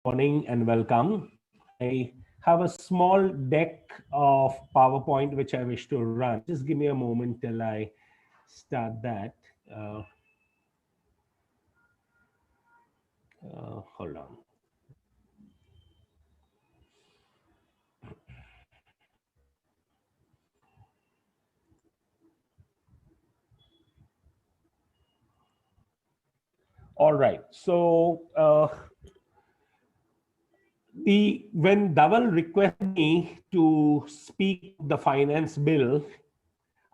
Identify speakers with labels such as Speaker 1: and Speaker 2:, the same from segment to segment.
Speaker 1: Morning and welcome. I have a small deck of PowerPoint which I wish to run. Just give me a moment till I start that. Hold on. All right. So when Dhaval requested me to speak the finance bill,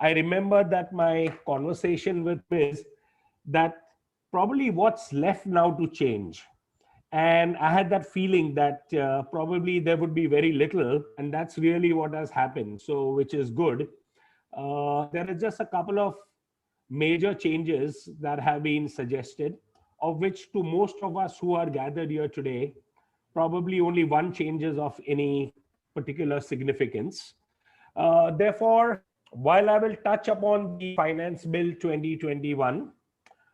Speaker 1: I remember that my conversation with him is that probably what's left now to change. And I had that feeling that probably there would be very little, and that's really what has happened. So, which is good. There are just a couple of major changes that have been suggested, of which to most of us who are gathered here today, probably only one change is of any particular significance. Therefore, while I will touch upon the Finance Bill 2021,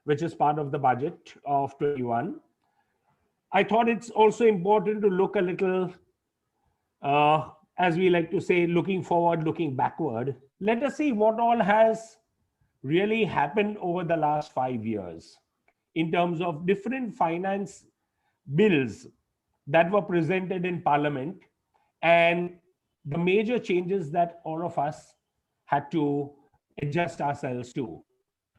Speaker 1: which is part of the budget of 21, I thought it's also important to look a little, as we like to say, looking forward, looking backward. Let us see what all has really happened over the last 5 years in terms of different finance bills that were presented in Parliament and the major changes that all of us had to adjust ourselves to.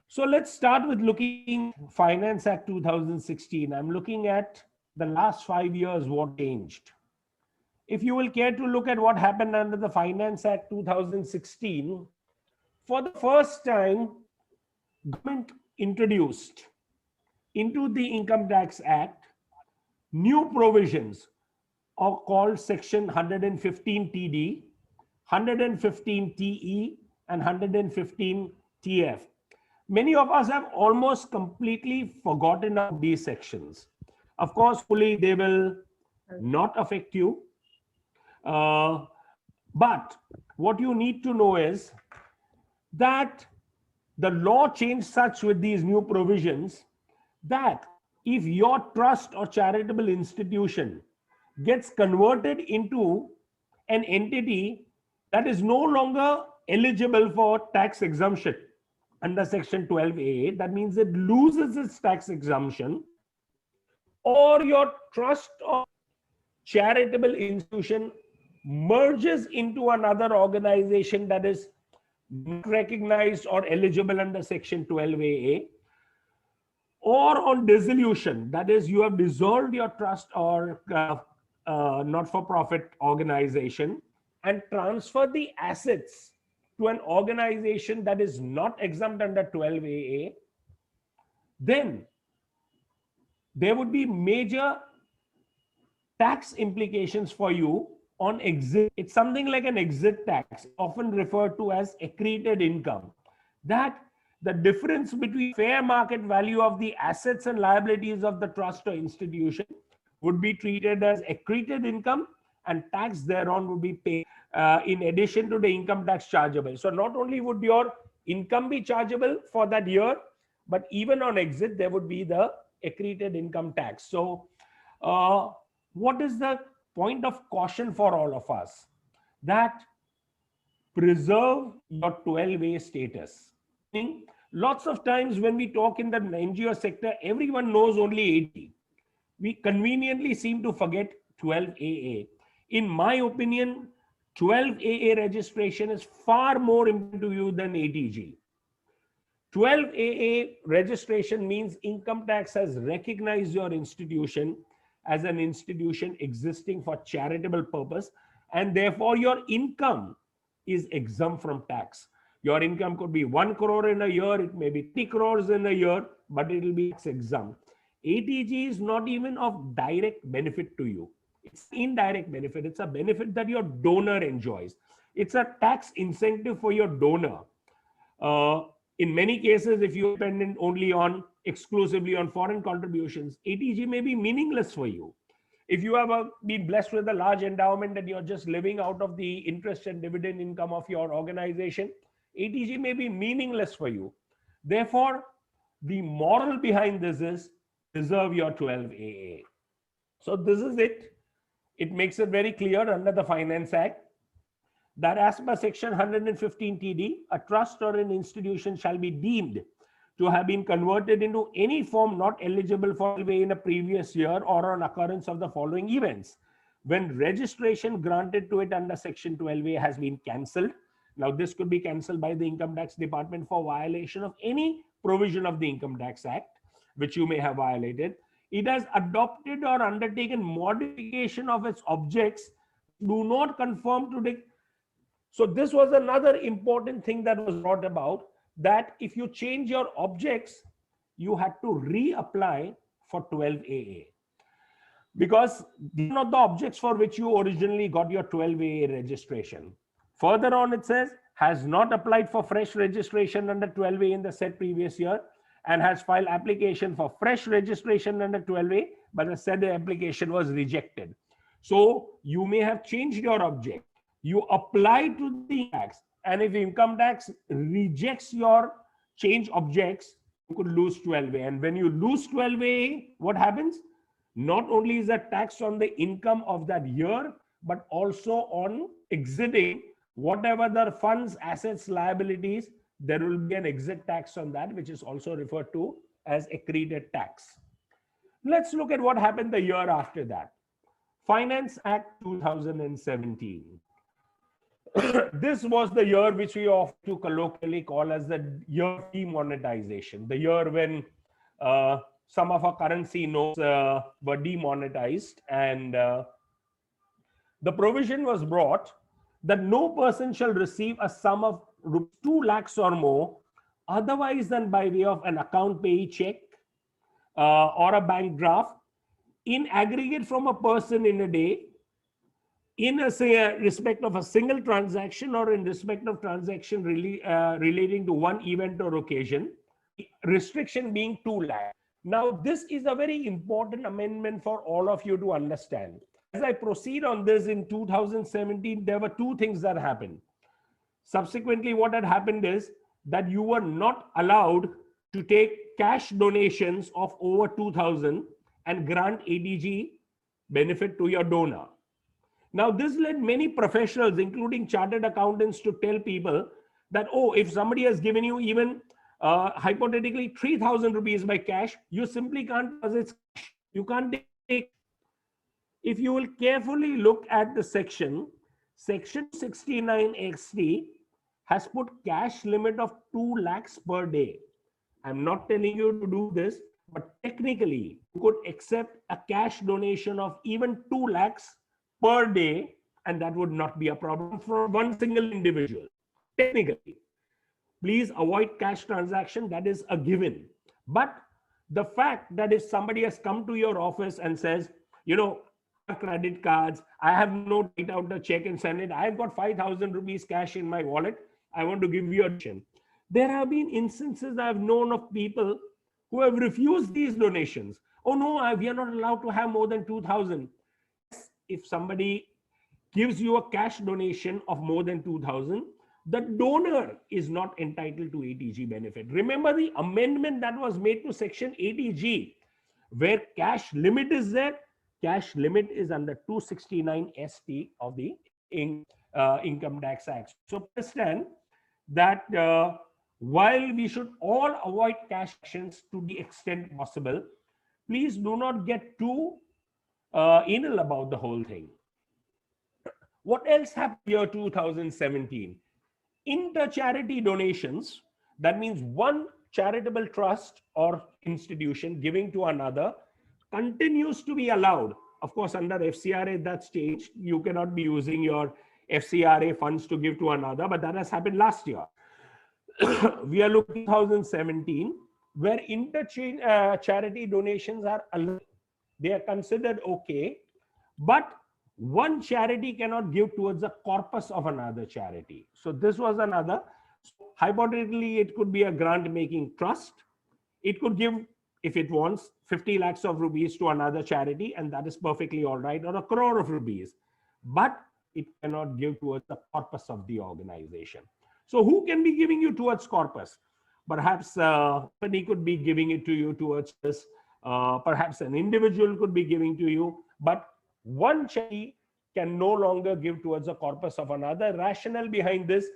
Speaker 1: So let's start with looking Finance Act 2016. I'm looking at the last 5 years, what changed. If you will care to look at what happened under the Finance Act 2016, for the first time, government introduced into the Income Tax Act new provisions are called Section 115 TD, 115 TE, and 115 TF. Many of us have almost completely forgotten of these sections. Of course, fully they will not affect you. But what you need to know is that the law changed such with these new provisions that if your trust or charitable institution gets converted into an entity that is no longer eligible for tax exemption under Section 12A, that means it loses its tax exemption, or your trust or charitable institution merges into another organization that is not recognized or eligible under Section 12AA, or on dissolution, that is, you have dissolved your trust or not-for-profit organization and transfer the assets to an organization that is not exempt under 12AA, then there would be major tax implications for you on exit. It's something like an exit tax, often referred to as accreted income. That the difference between fair market value of the assets and liabilities of the trust or institution would be treated as accreted income, and tax thereon would be paid in addition to the income tax chargeable. So not only would your income be chargeable for that year, but even on exit, there would be the accreted income tax. So what is the point of caution for all of us? That preserve your 12A status. Lots of times when we talk in the NGO sector, everyone knows only 80. We conveniently seem to forget 12AA. In my opinion, 12AA registration is far more important to you than 80G. 12AA registration means income tax has recognized your institution as an institution existing for charitable purpose, and therefore your income is exempt from tax. Your income could be 1 crore in a year, it may be 3 crores in a year, but it will be tax exempt. 80G is not even of direct benefit to you. It's indirect benefit. It's a benefit that your donor enjoys. It's a tax incentive for your donor. In many cases, if you're dependent only on exclusively on foreign contributions, 80G may be meaningless for you. If you have been blessed with a large endowment and you're just living out of the interest and dividend income of your organization, 80G may be meaningless for you. Therefore, the moral behind this is preserve your 12AA. So this is it. It makes it very clear under the Finance Act that as per section 115 TD, a trust or an institution shall be deemed to have been converted into any form not eligible for LVA in a previous year or on occurrence of the following events: when registration granted to it under section 12A has been cancelled. Now this could be cancelled by the Income Tax Department for violation of any provision of the Income Tax Act which you may have violated. It has adopted or undertaken modification of its objects do not conform to the. So this was another important thing that was brought about, that if you change your objects, you had to reapply for 12AA, because these are not the objects for which you originally got your 12AA registration. Further on, it says, has not applied for fresh registration under 12A in the said previous year and has filed application for fresh registration under 12A, but the said application was rejected. So you may have changed your object, you apply to the tax, and if income tax rejects your change objects, you could lose 12A. And when you lose 12A, what happens? Not only is that tax on the income of that year, but also on exiting whatever the funds, assets, liabilities, there will be an exit tax on that, which is also referred to as accreted tax. Let's look at what happened the year after that. Finance Act 2017. This was the year which we often colloquially call as the year of demonetization, the year when some of our currency notes were demonetized, and the provision was brought that no person shall receive a sum of 2 lakhs or more otherwise than by way of an account payee check or a bank draft in aggregate from a person in a day, in a respect of a single transaction or in respect of transaction relating to one event or occasion, restriction being 2 lakh. Now, this is a very important amendment for all of you to understand. As I proceed on this, in 2017, there were 2 things that happened. Subsequently, what had happened is that you were not allowed to take cash donations of over 2,000 and grant ATG benefit to your donor. Now, this led many professionals, including chartered accountants, to tell people that, oh, if somebody has given you even hypothetically 3,000 rupees by cash, you simply can't, because it's cash. You can't take. If you will carefully look at the section 69 XT has put cash limit of 2 lakhs per day. I'm not telling you to do this, but technically you could accept a cash donation of even 2 lakhs per day, and that would not be a problem for one single individual. Technically, please avoid cash transaction. That is a given. But the fact that if somebody has come to your office and says, you know, credit cards, I have no write out a check and send it, I've got 5,000 rupees cash in my wallet, I want to give you a donation. There have been instances I've known of people who have refused these donations. Oh no, we are not allowed to have more than 2,000. If somebody gives you a cash donation of more than 2,000, the donor is not entitled to ATG benefit. Remember the amendment that was made to section ATG, where cash limit is there. Cash limit is under 269 ST of the Income Tax Act. So understand that while we should all avoid cash actions to the extent possible, please do not get too anal about the whole thing. What else happened year 2017? Inter-charity donations, that means one charitable trust or institution giving to another, continues to be allowed. Of course, under FCRA, that's changed. You cannot be using your FCRA funds to give to another, but that has happened last year. We are looking at 2017, where inter-charity donations are allowed. They are considered okay, but one charity cannot give towards the corpus of another charity. So this was another. Hypothetically, it could be a grant-making trust. It could give, if it wants, 50 lakhs of rupees to another charity, and that is perfectly all right, or 1 crore of rupees. But it cannot give towards the corpus of the organization. So who can be giving you towards corpus? Perhaps somebody could be giving it to you towards this. Perhaps an individual could be giving to you. but one charity can no longer give towards the corpus of another. Rationale behind this,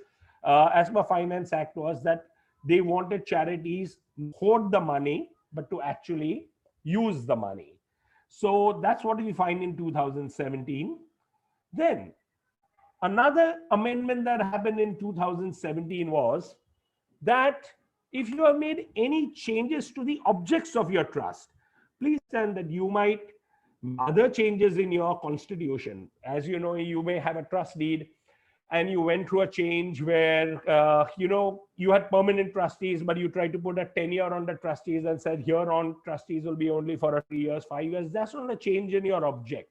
Speaker 1: as per Finance Act, was that they wanted charities hoard the money, but to actually use the money. So that's what we find in 2017. Then another amendment that happened in 2017 was that if you have made any changes to the objects of your trust, please understand that you might other changes in your constitution. As you know, you may have a trust deed and you went through a change where you had permanent trustees, but you tried to put a tenure on the trustees and said here on trustees will be only for 3 years, 5 years. That's not a change in your object.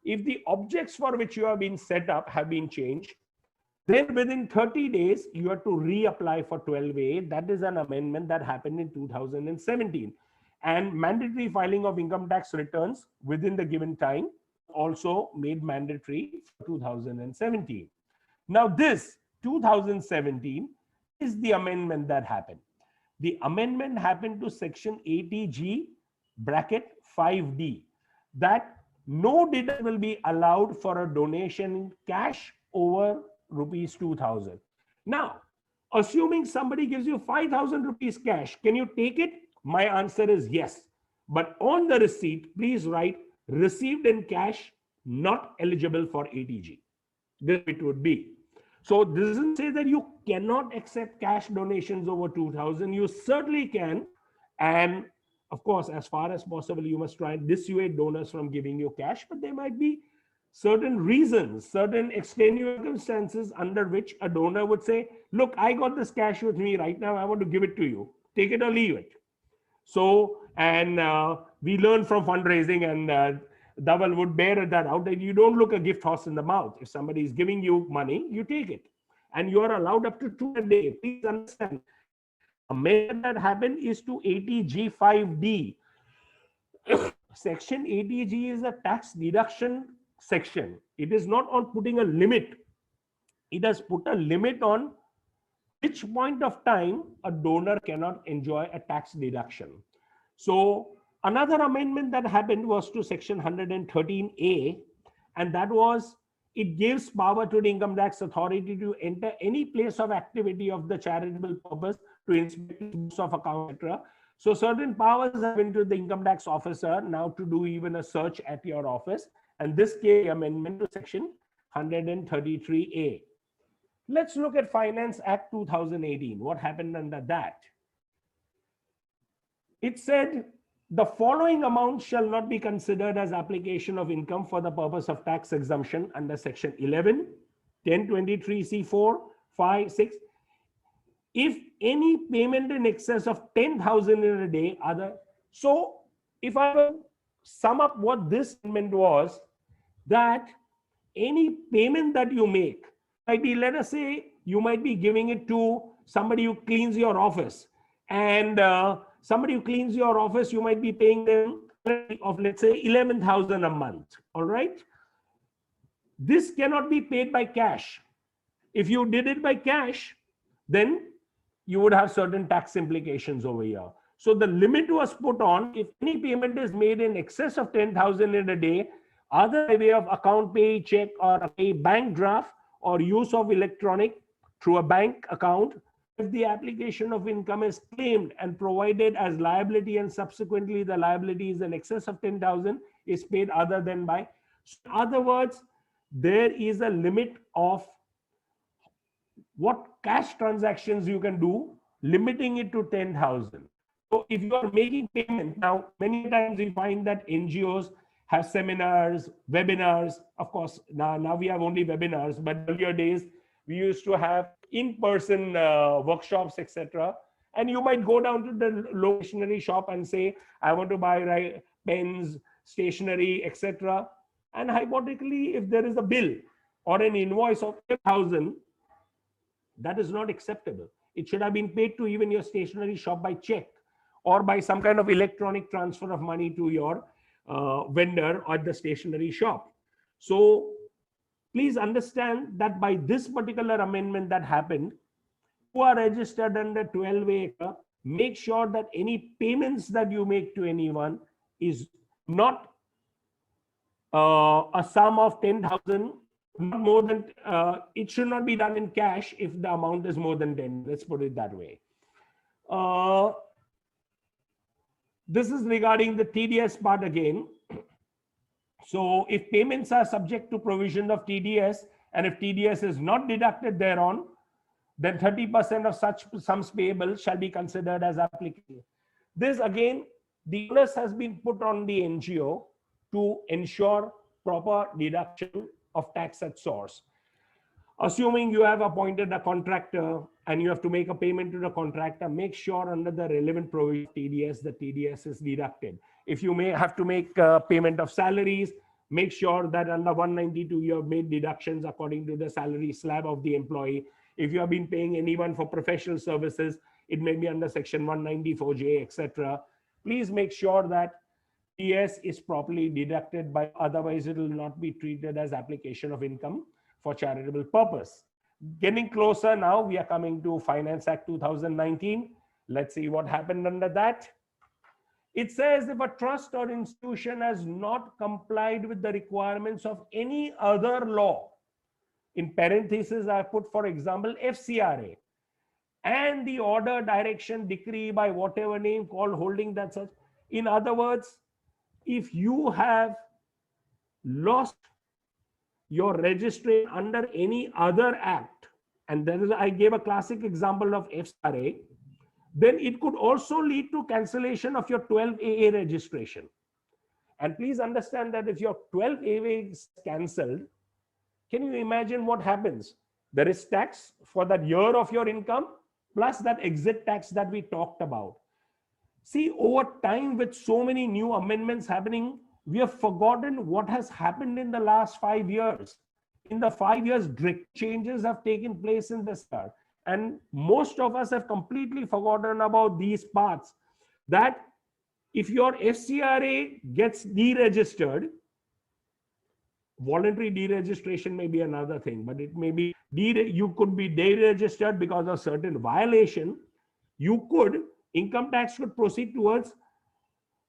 Speaker 1: If the objects for which you have been set up have been changed, then within 30 days you have to reapply for 12A. That is an amendment that happened in 2017. And mandatory filing of income tax returns within the given time also made mandatory for 2017. Now this 2017 is the amendment that happened. The amendment happened to section 80G bracket 5D, that no deduction will be allowed for a donation in cash over rupees 2,000. Now, assuming somebody gives you 5,000 rupees cash, can you take it? My answer is yes. But on the receipt, please write received in cash, not eligible for 80G. This it would be. So this doesn't say that you cannot accept cash donations over 2,000. You certainly can. And of course, as far as possible, you must try and dissuade donors from giving you cash, but there might be certain reasons, certain extenuating circumstances under which a donor would say, look, I got this cash with me right now. I want to give it to you. Take it or leave it. So, and we learn from fundraising, and Dhaval would bear that out, that you don't look a gift horse in the mouth. If somebody is giving you money, you take it. And you are allowed up to 2 a day. Please understand, amendment that happened is to 80G5D. Section 80G is a tax deduction section. It is not on putting a limit. It has put a limit on which point of time a donor cannot enjoy a tax deduction. So another amendment that happened was to section 113A, and that was, it gives power to the income tax authority to enter any place of activity of the charitable purpose, to inspect books of account, etc. So certain powers have been to the income tax officer now to do even a search at your office, and this came amendment to section 133A. Let's look at Finance Act 2018. What happened under that? It said the following amounts shall not be considered as application of income for the purpose of tax exemption under section 11, 1023C4, 5, 6. If any payment in excess of 10,000 in a day, other. So if I sum up what this amendment was, that any payment that you make might be, let us say, you might be giving it to somebody who cleans your office, and somebody who cleans your office, you might be paying them of, let's say, 11,000 a month. All right. This cannot be paid by cash. If you did it by cash, then you would have certain tax implications over here. So the limit was put on, if any payment is made in excess of 10,000 in a day, either by way of account pay, check, or a bank draft, or use of electronic through a bank account, if the application of income is claimed and provided as liability, and subsequently the liability is in excess of 10,000, is paid other than by. In other words, there is a limit of what cash transactions you can do, limiting it to 10,000. So if you are making payment, now many times we find that NGOs have seminars, webinars. Of course, now we have only webinars, but earlier days we used to have in-person workshops, etc. And you might go down to the local stationery shop and say, I want to buy pens, stationery, etc. And hypothetically, if there is a bill or an invoice of 10,000, that is not acceptable. It should have been paid to even your stationery shop by check, or by some kind of electronic transfer of money to your vendor or the stationery shop. So please understand that by this particular amendment that happened, who are registered under 12A, make sure that any payments that you make to anyone is not a sum of 10,000, not more than, it should not be done in cash if the amount is more than 10. Let's put it that way. This is regarding the TDS part again. So if payments are subject to provision of TDS, and if TDS is not deducted thereon, then 30% of such sums payable shall be considered as applicable. This again, the onus has been put on the NGO to ensure proper deduction of tax at source. Assuming you have appointed a contractor and you have to make a payment to the contractor, make sure under the relevant provision of TDS, the TDS is deducted. If you may have to make a payment of salaries, make sure that under 192 you have made deductions according to the salary slab of the employee. If you have been paying anyone for professional services, it may be under section 194J, etc. Please make sure that TDS is properly deducted, by otherwise it will not be treated as application of income for charitable purpose. Getting closer now, we are coming to Finance Act 2019. Let's see what happened under that. It says if a trust or institution has not complied with the requirements of any other law, in parentheses I put, for example, FCRA, and the order, direction, decree, by whatever name, called, holding, that such. In other words, if you have lost your registration under any other act, and that is, I gave a classic example of FCRA, then it could also lead to cancellation of your 12AA registration. And please understand that if your 12AA is cancelled, can you imagine what happens? There is tax for that year of your income, plus that exit tax that we talked about. See, over time, with so many new amendments happening, we have forgotten what has happened in the last 5 years. In the 5 years, direct changes have taken place in this year. And most of us have completely forgotten about these parts. That if your FCRA gets deregistered, voluntary deregistration may be another thing, but it may be, you could be deregistered because of certain violation. Income tax could proceed towards,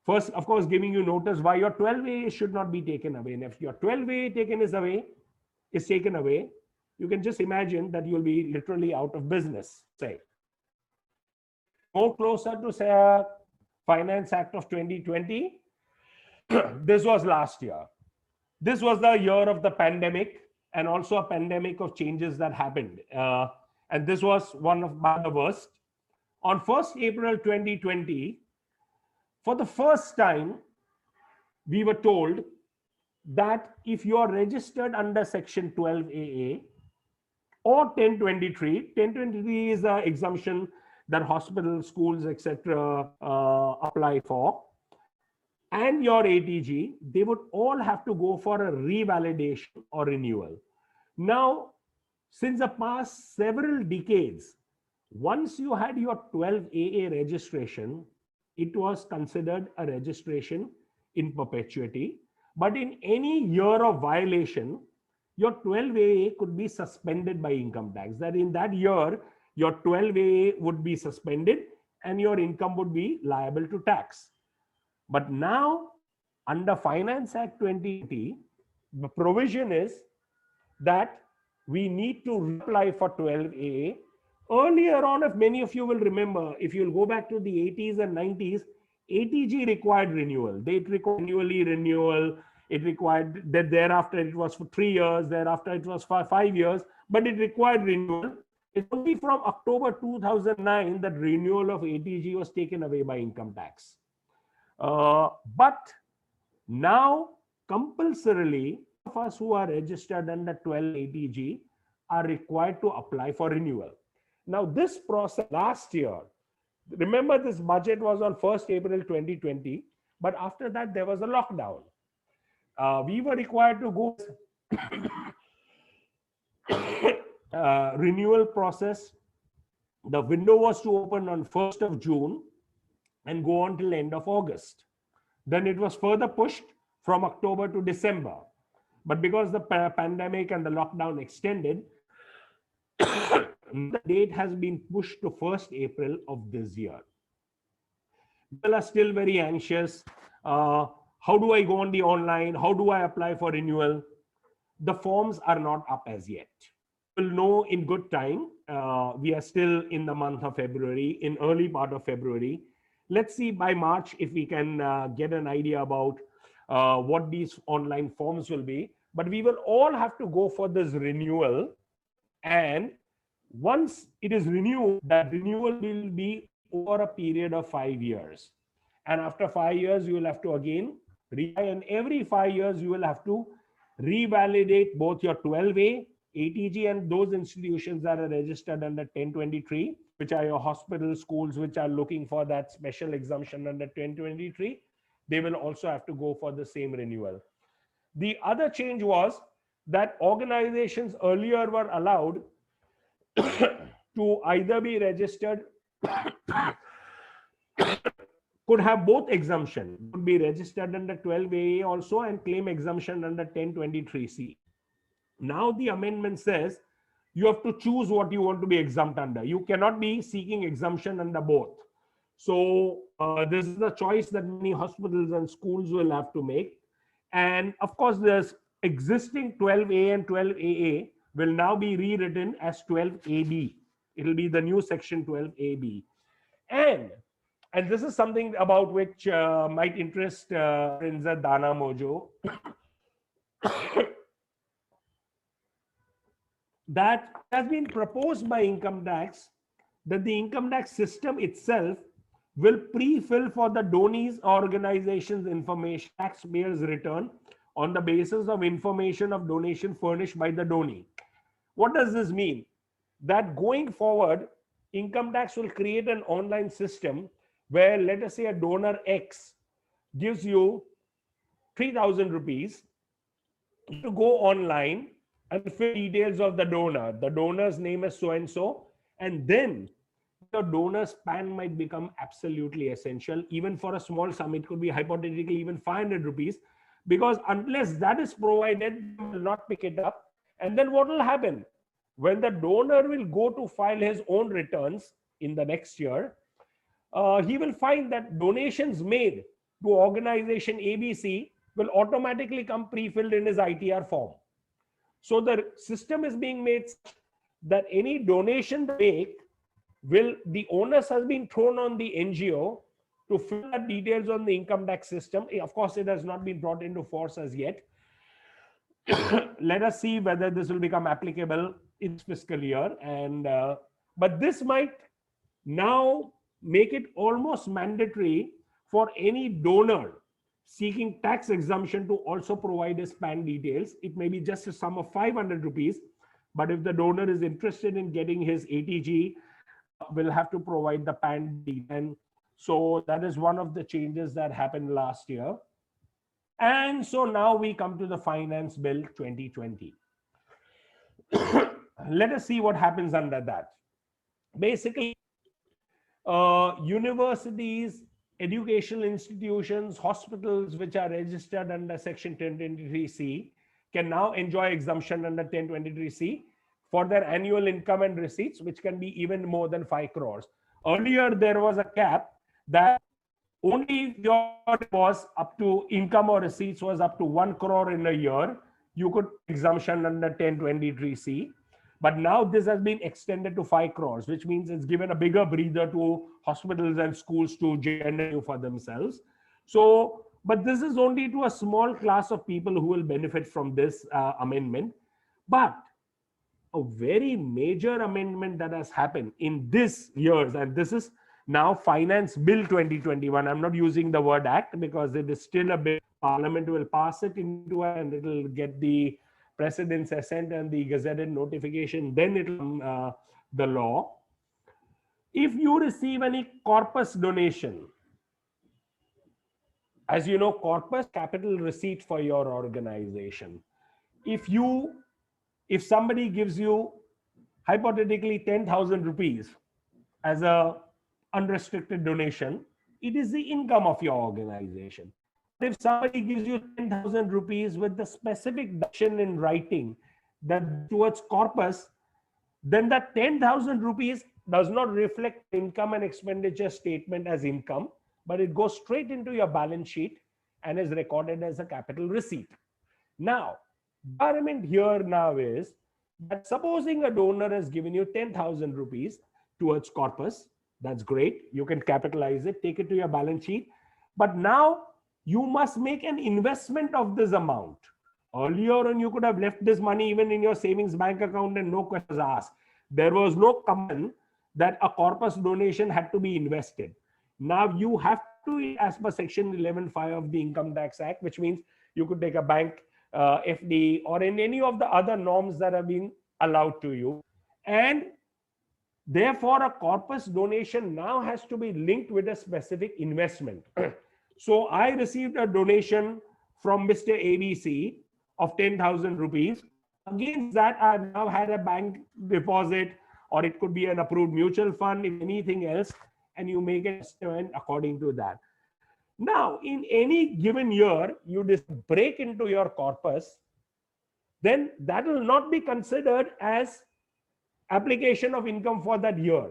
Speaker 1: first, of course, giving you notice why your 12A should not be taken away. And if your 12A is taken away, you can just imagine that you'll be literally out of business. Say, more closer to, say, Finance Act of 2020. This was last year. This was the year of the pandemic, and also a pandemic of changes that happened. And this was one of the worst. On 1st April 2020, for the first time, we were told that if you are registered under section 12AA or 1023 is the exemption that hospitals, schools, etc. Apply for, and your ATG, they would all have to go for a revalidation or renewal. Now, since the past several decades, once you had your 12AA registration, it was considered a registration in perpetuity. But in any year of violation, your 12AA could be suspended by income tax. That in that year, your 12AA would be suspended and your income would be liable to tax. But now, under Finance Act 2020, the provision is that we need to apply for 12AA. Earlier on, if many of you will remember, if you'll go back to the 80s and 90s, ATG required renewal. They required annually renewal. It required that thereafter it was for 3 years, thereafter it was for 5 years, but it required renewal. It's only from October 2009 that renewal of ATG was taken away by income tax. But now, compulsorily, of us who are registered under 12 ATG are required to apply for renewal. Now, this process last year, remember this budget was on 1st April 2020, but after that there was a lockdown. We were required to go renewal process. The window was to open on 1st of June and go on till end of August. Then it was further pushed from October to December. But because the pandemic and the lockdown extended, the date has been pushed to 1st April of this year. People are still very anxious. How do I go on the online? How do I apply for renewal? The forms are not up as yet. We'll know in good time. We are still in the month of February, in early part of February. Let's see by March if we can get an idea about what these online forms will be. But we will all have to go for this renewal. And once it is renewed, that renewal will be over a period of 5 years. And after 5 years, you will have to again reapply. And every 5 years, you will have to revalidate both your 12A, ATG, and those institutions that are registered under 1023, which are your hospitals, schools, which are looking for that special exemption under 1023. They will also have to go for the same renewal. The other change was that organizations earlier were allowed to either be registered, could have both exemption, could be registered under 12A also and claim exemption under 1023C. Now the amendment says you have to choose what you want to be exempt under. You cannot be seeking exemption under both. So this is the choice that many hospitals and schools will have to make. And of course, this existing 12A and 12AA will now be rewritten as 12AB. It will be the new section 12AB. And this is something about which might interest friends at DanaMojo. That has been proposed by income tax, that the income tax system itself will pre-fill for the donees organizations information taxpayers return on the basis of information of donation furnished by the donee. What does this mean? That going forward, income tax will create an online system where, let us say, a donor X gives you 3,000 rupees. You go online and fill details of the donor. The donor's name is so-and-so, and then the donor's PAN might become absolutely essential. Even for a small sum, it could be hypothetically even 500 rupees, because unless that is provided, they will not pick it up. And then what will happen? When the donor will go to file his own returns in the next year, he will find that donations made to organization ABC will automatically come pre-filled in his ITR form. So the system is being made such that any donation they make, the onus has been thrown on the NGO to fill the details on the income tax system. Of course, it has not been brought into force as yet. Let us see whether this will become applicable in fiscal year. And but this might now make it almost mandatory for any donor seeking tax exemption to also provide his PAN details. It may be just a sum of 500 rupees, but if the donor is interested in getting his ATG, will have to provide the PAN details. And so that is one of the changes that happened last year. And so now we come to the Finance Bill 2020. Let us see what happens under that. Basically, universities, educational institutions, hospitals which are registered under Section 1023C can now enjoy exemption under 1023C for their annual income and receipts, which can be even more than 5 crores. Earlier, there was a cap that only if your was up to income or receipts was up to 1 crore in a year, you could exemption under 1023C. But now this has been extended to 5 crores, which means it's given a bigger breather to hospitals and schools to generate for themselves. So, but this is only to a small class of people who will benefit from this amendment. But a very major amendment that has happened in this years, and this is now Finance Bill 2021. I'm not using the word act because it is still a bill. Parliament will pass it into it and it will get the President's assent and the gazetted notification, then it will the law. If you receive any corpus donation, as you know, corpus, capital receipt for your organization. If somebody gives you hypothetically 10,000 rupees as a unrestricted donation, it is the income of your organization. If somebody gives you 10,000 rupees with the specific deduction in writing that towards corpus, then that 10,000 rupees does not reflect income and expenditure statement as income, but it goes straight into your balance sheet and is recorded as a capital receipt. Now, the argument here now is that supposing a donor has given you 10,000 rupees towards corpus, that's great. You can capitalize it, take it to your balance sheet. But now you must make an investment of this amount. Earlier on, you could have left this money even in your savings bank account and no questions asked. There was no command that a corpus donation had to be invested. Now you have to, as per section 11(5) of the Income Tax Act, which means you could take a bank FD or in any of the other norms that have been allowed to you. And therefore, a corpus donation now has to be linked with a specific investment. So I received a donation from Mr. ABC of 10,000 rupees. Against that, I now had a bank deposit, or it could be an approved mutual fund, if anything else, and you make an estimate according to that. Now, in any given year, you just break into your corpus, then that will not be considered as application of income for that year.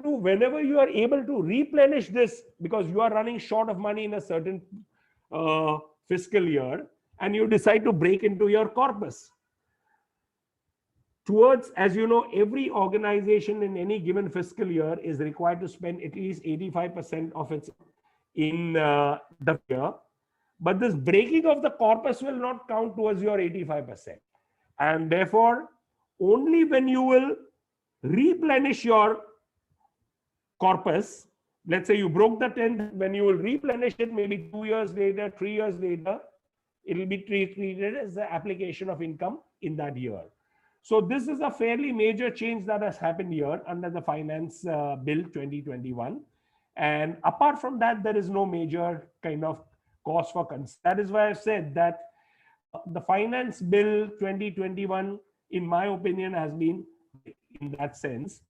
Speaker 1: Whenever you are able to replenish this, because you are running short of money in a certain fiscal year, and you decide to break into your corpus. Towards, as you know, every organization in any given fiscal year is required to spend at least 85% of its in the year. But this breaking of the corpus will not count towards your 85%. And therefore, only when you will replenish your corpus, let's say you broke the 10th, when you will replenish it maybe 2 years later, 3 years later, it will be treated as the application of income in that year. So this is a fairly major change that has happened here under the Finance Bill 2021. And apart from that, there is no major kind of cause for concern. That is why I've said that the Finance Bill 2021, in my opinion, has been in that sense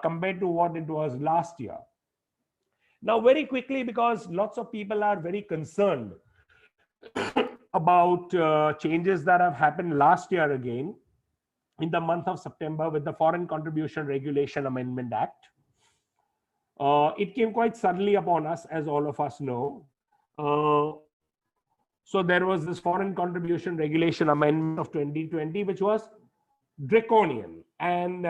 Speaker 1: compared to what it was last year. Now, very quickly, because lots of people are very concerned about changes that have happened last year again in the month of September with the Foreign Contribution Regulation Amendment Act. It came quite suddenly upon us, as all of us know. So there was this Foreign Contribution Regulation Amendment of 2020, which was draconian, and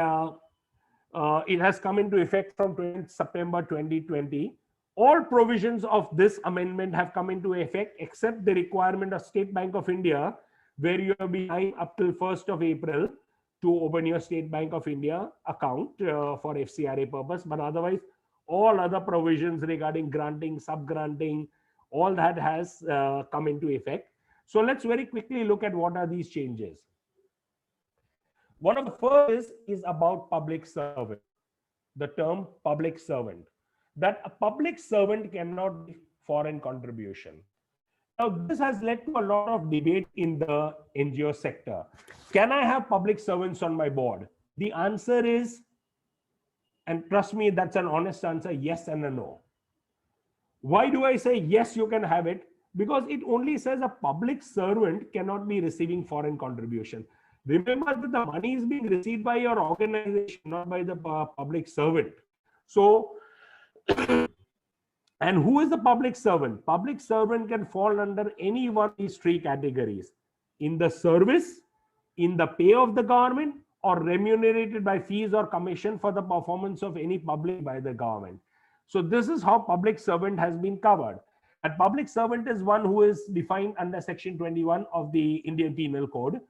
Speaker 1: it has come into effect from September 2020. All provisions of this amendment have come into effect except the requirement of State Bank of India, where you have been up till 1st of April to open your State Bank of India account for FCRA purpose. But otherwise, all other provisions regarding granting, sub-granting, all that has come into effect. So let's very quickly look at what are these changes. One of the first is about public servant, the term public servant, that a public servant cannot give foreign contribution. Now, this has led to a lot of debate in the NGO sector. Can I have public servants on my board? The answer is, and trust me, that's an honest answer, yes and a no. Why do I say yes, you can have it? Because it only says a public servant cannot be receiving foreign contribution. Remember that the money is being received by your organization, not by the public servant. So, and who is the public servant? Public servant can fall under any one of these three categories: in the service, in the pay of the government, or remunerated by fees or commission for the performance of any public by the government. So this is how public servant has been covered. And public servant is one who is defined under section 21 of the Indian Penal Code.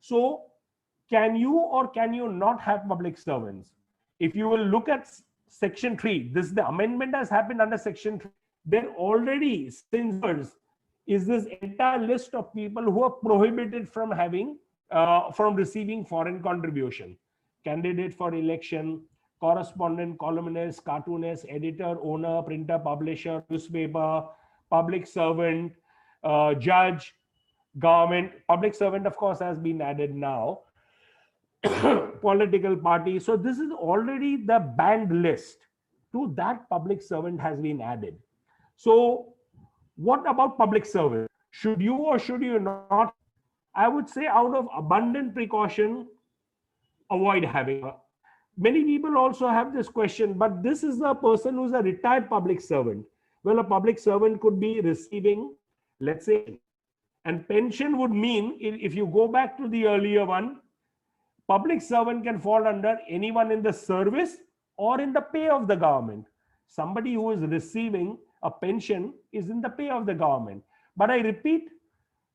Speaker 1: So can you or can you not have public servants? If you will look at section 3, this the amendment has happened under section 3. There already since years is this entire list of people who are prohibited from having from receiving foreign contribution: candidate for election, correspondent, columnist, cartoonist, editor, owner, printer, publisher, newspaper, public servant, judge, government. Public servant, of course, has been added now. Political party. So this is already the banned list. To that, public servant has been added. So what about public servant? Should you or should you not? I would say out of abundant precaution, avoid having her. Many people also have this question, but this is a person who's a retired public servant. Well, a public servant could be receiving let's say. And pension would mean, if you go back to the earlier one, public servant can fall under anyone in the service or in the pay of the government. Somebody who is receiving a pension is in the pay of the government. But I repeat,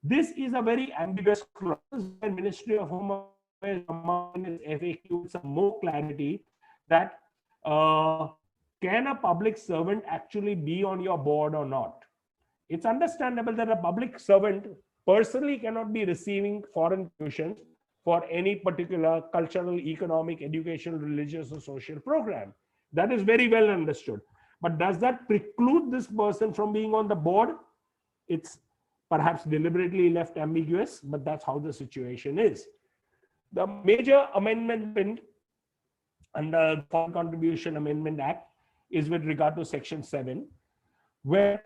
Speaker 1: this is a very ambiguous clause. And Ministry of Home Affairs FAQ some more clarity that can a public servant actually be on your board or not? It's understandable that a public servant personally cannot be receiving foreign tuitions for any particular cultural, economic, educational, religious, or social program. That is very well understood. But does that preclude this person from being on the board? It's perhaps deliberately left ambiguous, but that's how the situation is. The major amendment under the Foreign Contribution Amendment Act is with regard to Section 7, where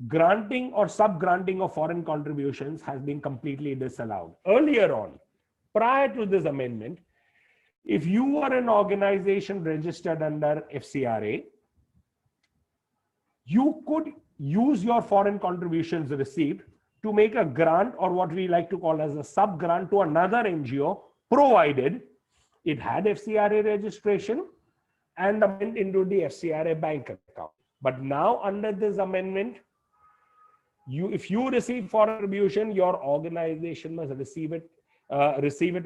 Speaker 1: granting or sub-granting of foreign contributions has been completely disallowed. Earlier on, prior to this amendment, if you were an organization registered under FCRA, you could use your foreign contributions received to make a grant, or what we like to call as a sub-grant, to another NGO, provided it had FCRA registration and went into the FCRA bank account. But now under this amendment, if you receive foreign contribution, your organization must receive it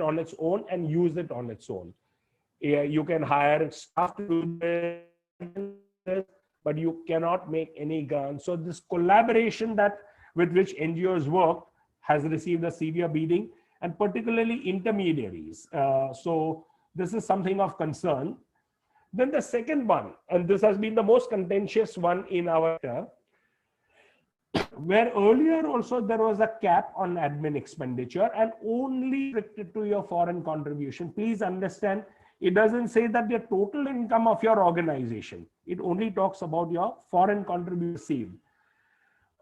Speaker 1: on its own and use it on its own. You can hire staff to do this, but you cannot make any grants. So this collaboration with which NGOs work has received a severe beating, and particularly intermediaries. So this is something of concern. Then the second one, and this has been the most contentious one in our where earlier also there was a cap on admin expenditure and only restricted to your foreign contribution. Please understand, it doesn't say that the total income of your organization. It only talks about your foreign contribution received.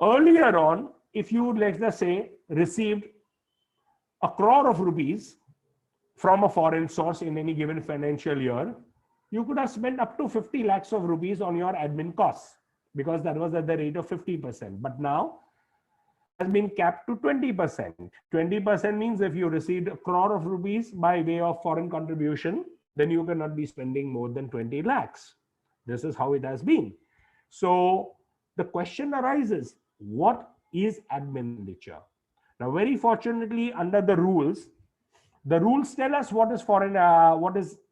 Speaker 1: Earlier on, if you, let's just say, received 1 crore of rupees from a foreign source in any given financial year, you could have spent up to 50 lakhs of rupees on your admin costs, because that was at the rate of 50%. But now it has been capped to 20%. 20% means if you received 1 crore of rupees by way of foreign contribution, then you cannot be spending more than 20 lakhs. This is how it has been. So the question arises, what is admin expenditure? Now, very fortunately, under the rules tell us what is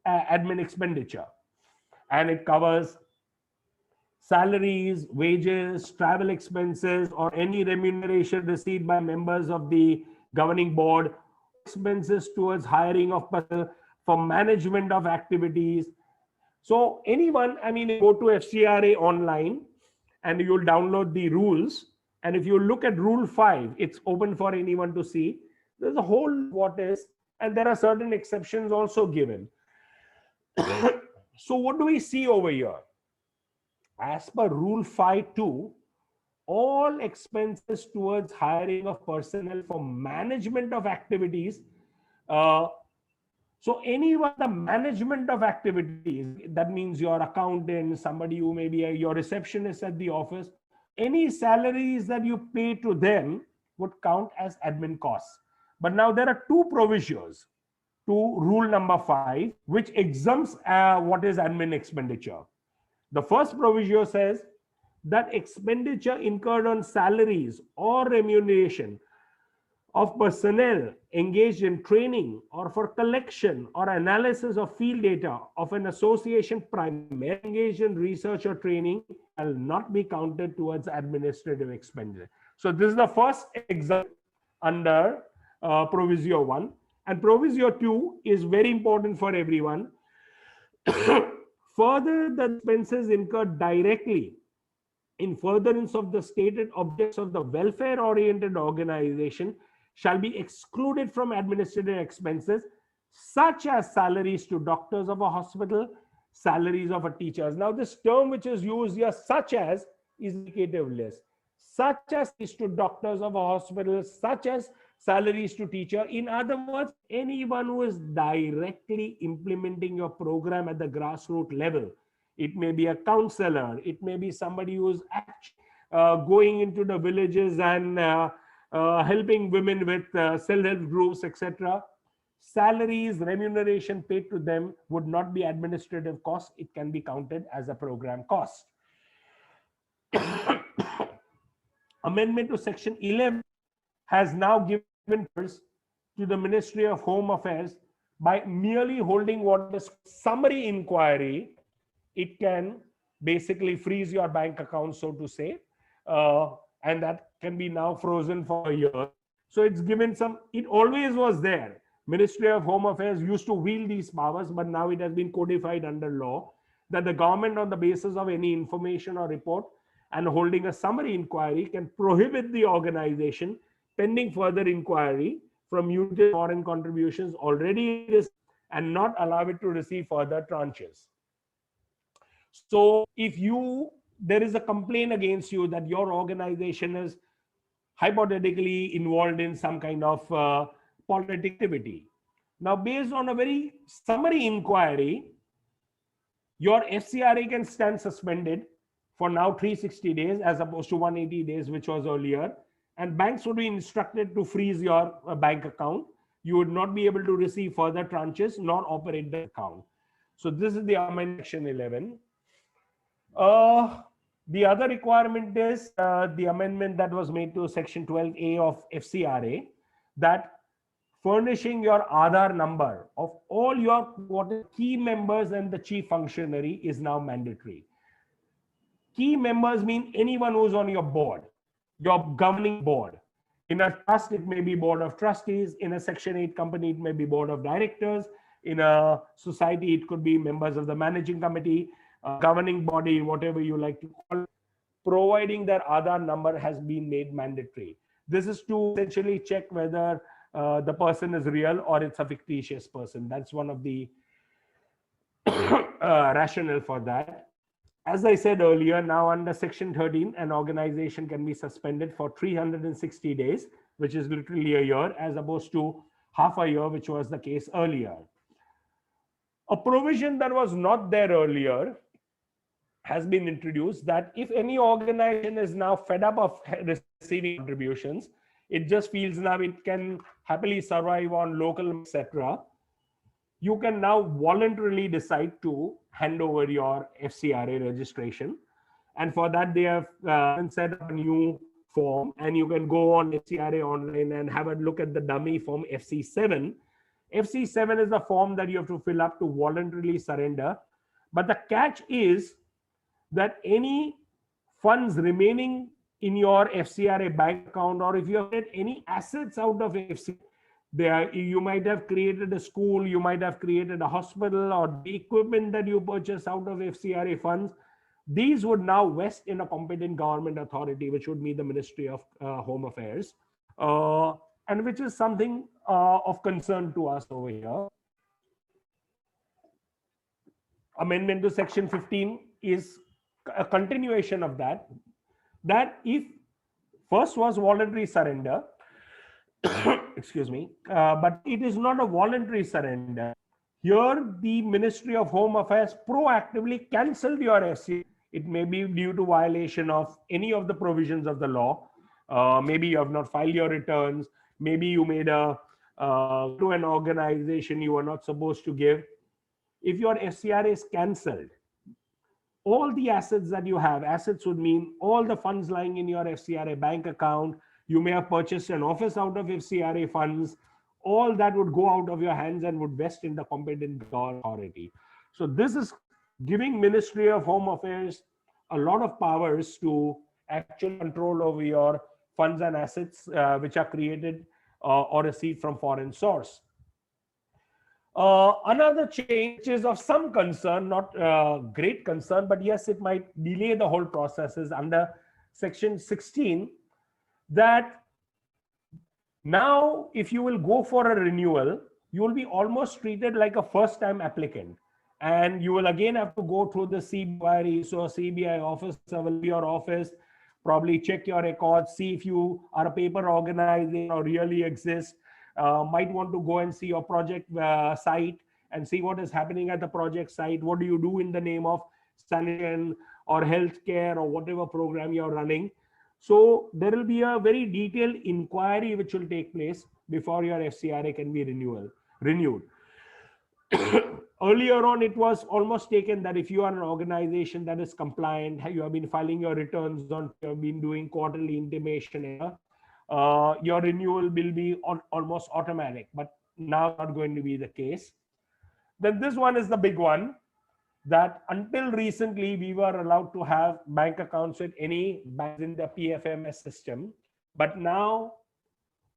Speaker 1: admin expenditure, and it covers salaries, wages, travel expenses, or any remuneration received by members of the governing board, expenses towards hiring of personnel for management of activities. So anyone, I mean, go to FCRA online and you'll download the rules. And if you look at Rule 5, it's open for anyone to see. There's a whole what is, and there are certain exceptions also given. So what do we see over here? As per Rule 5.2, all expenses towards hiring of personnel for management of activities. So anyone, the management of activities, that means your accountant, somebody who may be your receptionist at the office, any salaries that you pay to them would count as admin costs. But now there are two provisions to Rule number 5, which exempts what is admin expenditure. The first provision says that expenditure incurred on salaries or remuneration of personnel engaged in training or for collection or analysis of field data of an association primarily engaged in research or training will not be counted towards administrative expenditure. So this is the first example under Proviso 1. And Proviso 2 is very important for everyone. Further, the expenses incurred directly in furtherance of the stated objects of the welfare-oriented organization shall be excluded from administrative expenses, such as salaries to doctors of a hospital, salaries of a teachers. Now, this term which is used here, such as, is indicative list. Such as is to doctors of a hospital, such as salaries to teacher. In other words, anyone who is directly implementing your program at the grassroots level. It may be a counselor, it may be somebody who is going into the villages and helping women with self-help groups, etc. Salaries, remuneration paid to them would not be administrative cost. It can be counted as a program cost. Amendment to Section 11 has now given powers to the Ministry of Home Affairs. By merely holding what is summary inquiry, it can basically freeze your bank account, so to say, and that can be now frozen for a year. So it's given some, it always was there. Ministry of Home Affairs used to wield these powers, but now it has been codified under law that the government, on the basis of any information or report and holding a summary inquiry, can prohibit the organization pending further inquiry from using foreign contributions already and not allow it to receive further tranches. So if there is a complaint against you that your organization is hypothetically involved in some kind of political activity. Now, based on a very summary inquiry, your FCRA can stand suspended for now 360 days as opposed to 180 days, which was earlier. And banks would be instructed to freeze your bank account. You would not be able to receive further tranches nor operate the account. So this is the amendment Section 11. The other requirement is the amendment that was made to Section 12A of FCRA, that furnishing your Aadhaar number of all your key members and the chief functionary is now mandatory. Key members mean anyone who's on your board, your governing board. In a trust, it may be board of trustees. In a Section 8 company, it may be board of directors. In a society, it could be members of the managing committee, governing body, whatever you like to call it. Providing their Aadhaar number has been made mandatory. This is to essentially check whether the person is real or it's a fictitious person. That's one of the rationale for that. As I said earlier, now under Section 13, an organization can be suspended for 360 days, which is literally a year, as opposed to half a year, which was the case earlier. A provision that was not there earlier has been introduced, that if any organization is now fed up of receiving contributions, it just feels now it can happily survive on local, etc., you can now voluntarily decide to hand over your FCRA registration. And for that, they have set up a new form, and you can go on FCRA online and have a look at the dummy form FC7. FC7 is the form that you have to fill up to voluntarily surrender. But the catch is that any funds remaining in your FCRA bank account, or if you have had any assets out of FCRA, you might have created a school, you might have created a hospital, or the equipment that you purchase out of FCRA funds, these would now vest in a competent government authority, which would be the Ministry of Home Affairs, and which is something of concern to us over here. Amendment to Section 15 is a continuation of that, that if first was voluntary surrender, excuse me, but it is not a voluntary surrender. Here, the Ministry of Home Affairs proactively cancelled your FCRA. It may be due to violation of any of the provisions of the law. Maybe you have not filed your returns. Maybe you made to an organization you were not supposed to give. If your FCRA is cancelled, all the assets that you have, assets would mean all the funds lying in your FCRA bank account. You may have purchased an office out of FCRA funds. All that would go out of your hands and would vest in the competent authority. So this is giving Ministry of Home Affairs a lot of powers to actually control over your funds and assets which are created or received from foreign source. Another change is of some concern, not great concern, but yes, it might delay the whole process, is under Section 16, that now if you will go for a renewal, you will be almost treated like a first-time applicant. And you will again have to go through the CBI. So a CBI officer will be your office, probably check your records, see if you are a paper organization or really exist. Might want to go and see your project site and see what is happening at the project site. What do you do in the name of sanitation or healthcare or whatever program you're running? So there will be a very detailed inquiry which will take place before your FCRA can be renewed. Earlier on, it was almost taken that if you are an organization that is compliant, you have been filing your returns on, you have been doing quarterly intimation, your renewal will be almost automatic. But now not going to be the case. Then this one is the big one, that until recently we were allowed to have bank accounts with any banks in the PFMS system. But now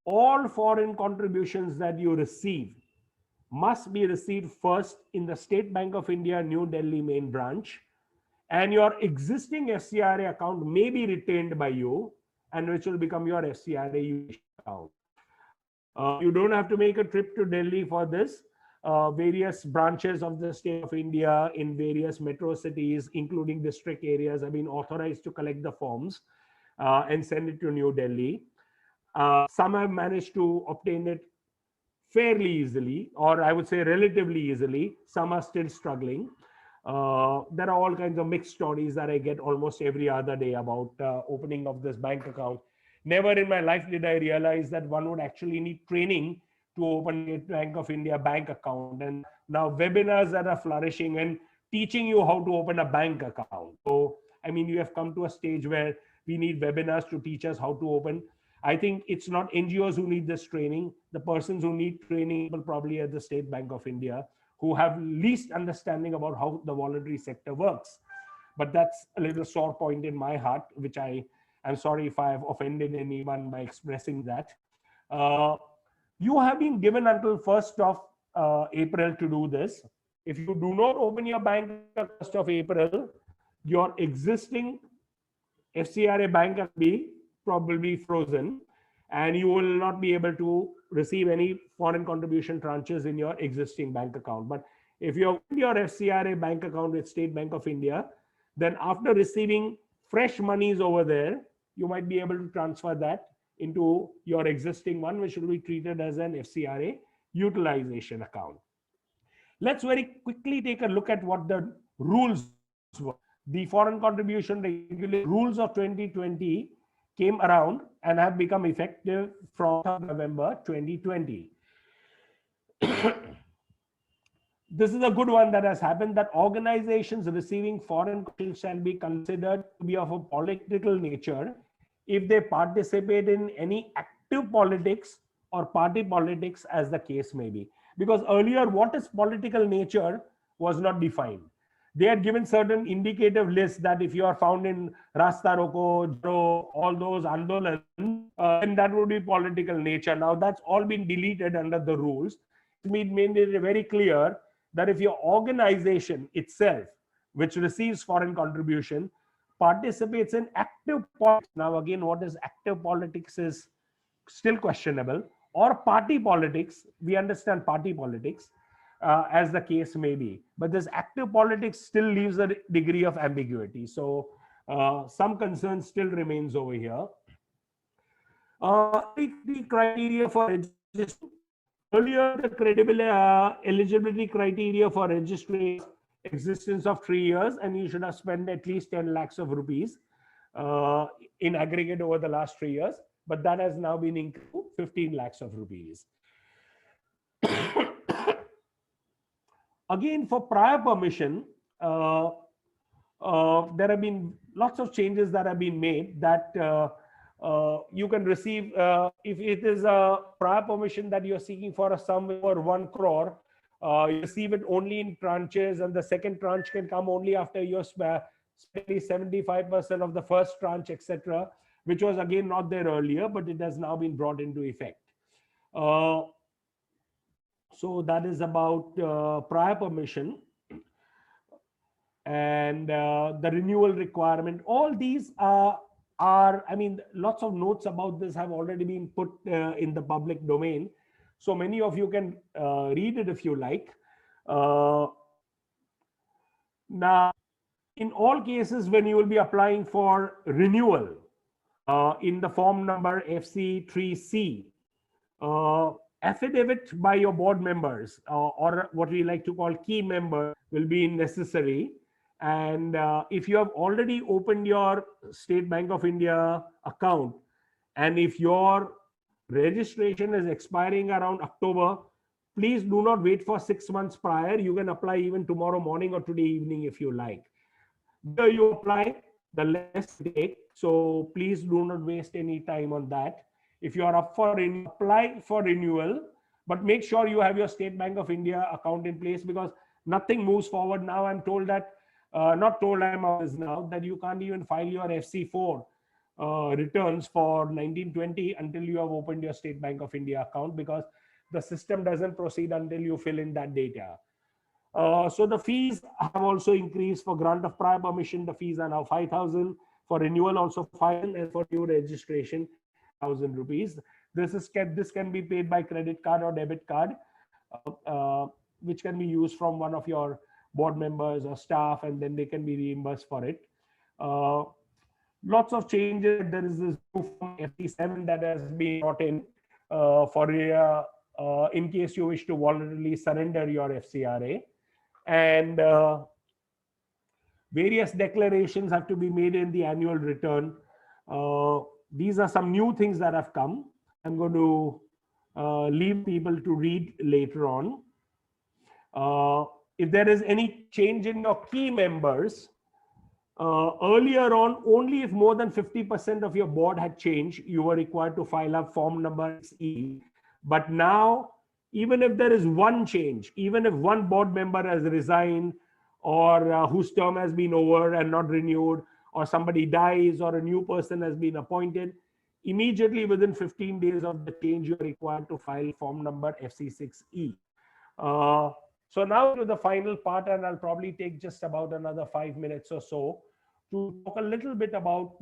Speaker 1: all foreign contributions that you receive must be received first in the State Bank of India, New Delhi main branch, and your existing FCRA account may be retained by you, and which will become your FCRA account. You don't have to make a trip to Delhi for this. Various branches of the State of India in various metro cities, including district areas, have been authorized to collect the forms and send it to New Delhi. Some have managed to obtain it fairly easily, or I would say relatively easily. Some are still struggling. There are all kinds of mixed stories that I get almost every other day about opening of this bank account. Never in my life did I realize that one would actually need training to open a Bank of India bank account. And now webinars that are flourishing and teaching you how to open a bank account. So, I mean, you have come to a stage where we need webinars to teach us how to open. I think it's not NGOs who need this training. The persons who need training will probably at the State Bank of India, who have least understanding about how the voluntary sector works. But that's a little sore point in my heart, which I'm sorry if I have offended anyone by expressing that. You have been given until 1st of April to do this. If you do not open your bank on 1st of April, your existing FCRA bank will be probably frozen, and you will not be able to receive any foreign contribution tranches in your existing bank account. But if you open your FCRA bank account with State Bank of India, then after receiving fresh monies over there, you might be able to transfer that into your existing one, which will be treated as an FCRA utilization account. Let's very quickly take a look at what the rules were. The foreign contribution regulation rules of 2020 came around and have become effective from November 2020. This is a good one that has happened, that organizations receiving foreign contributions shall be considered to be of a political nature if they participate in any active politics or party politics, as the case may be. Because earlier, what is political nature was not defined. They had given certain indicative lists that if you are found in Rasta Roko, all those Andolan, then that would be political nature. Now that's all been deleted under the rules. It made it very clear that if your organization itself, which receives foreign contribution, participates in active politics. Now again, what is active politics is still questionable, or party politics. We understand party politics, as the case may be, but this active politics still leaves a degree of ambiguity. So some concern still remains over here. The criteria for registration. Earlier, the credible eligibility criteria for registration existence of 3 years, and you should have spent at least 10 lakhs of rupees in aggregate over the last 3 years, but that has now been increased to 15 lakhs of rupees. Again, for prior permission, there have been lots of changes that have been made, that you can receive, if it is a prior permission that you're seeking for a sum over 1 crore, you receive it only in tranches, and the second tranche can come only after you're spending 75% of the first tranche, etc., which was again not there earlier, but it has now been brought into effect. So that is about prior permission and the renewal requirement. All these are, I mean, lots of notes about this have already been put in the public domain. So many of you can read it if you like. Now, in all cases, when you will be applying for renewal in the form number FC3C, affidavit by your board members or what we like to call key member will be necessary. And if you have already opened your State Bank of India account, and if your registration is expiring around October, please do not wait for 6 months prior. You can apply even tomorrow morning or today evening if you like. The earlier you apply, the less it take. So please do not waste any time on that. If you are up for renewal, apply for renewal, but make sure you have your State Bank of India account in place, because nothing moves forward now. I'm told that, not told, I'm on this now, that you can't even file your FC4 returns for 1920 until you have opened your State Bank of India account, because the system doesn't proceed until you fill in that data. So the fees have also increased. For grant of prior permission, the fees are now 5,000. For renewal, also 5,000, and for new registration, 1,000 rupees. This can be paid by credit card or debit card, which can be used from one of your board members or staff, and then they can be reimbursed for it. Lots of changes. There is this new form FT7 that has been brought in in case you wish to voluntarily surrender your FCRA. And various declarations have to be made in the annual return. These are some new things that have come. I'm going to leave people to read later on. If there is any change in your key members, earlier on, only if more than 50% of your board had changed, you were required to file a form number E. But now, even if there is one change, even if one board member has resigned, or whose term has been over and not renewed, or somebody dies, or a new person has been appointed, immediately within 15 days of the change, you're required to file form number FC6E. So now to the final part, and I'll probably take just about another 5 minutes or so to talk a little bit about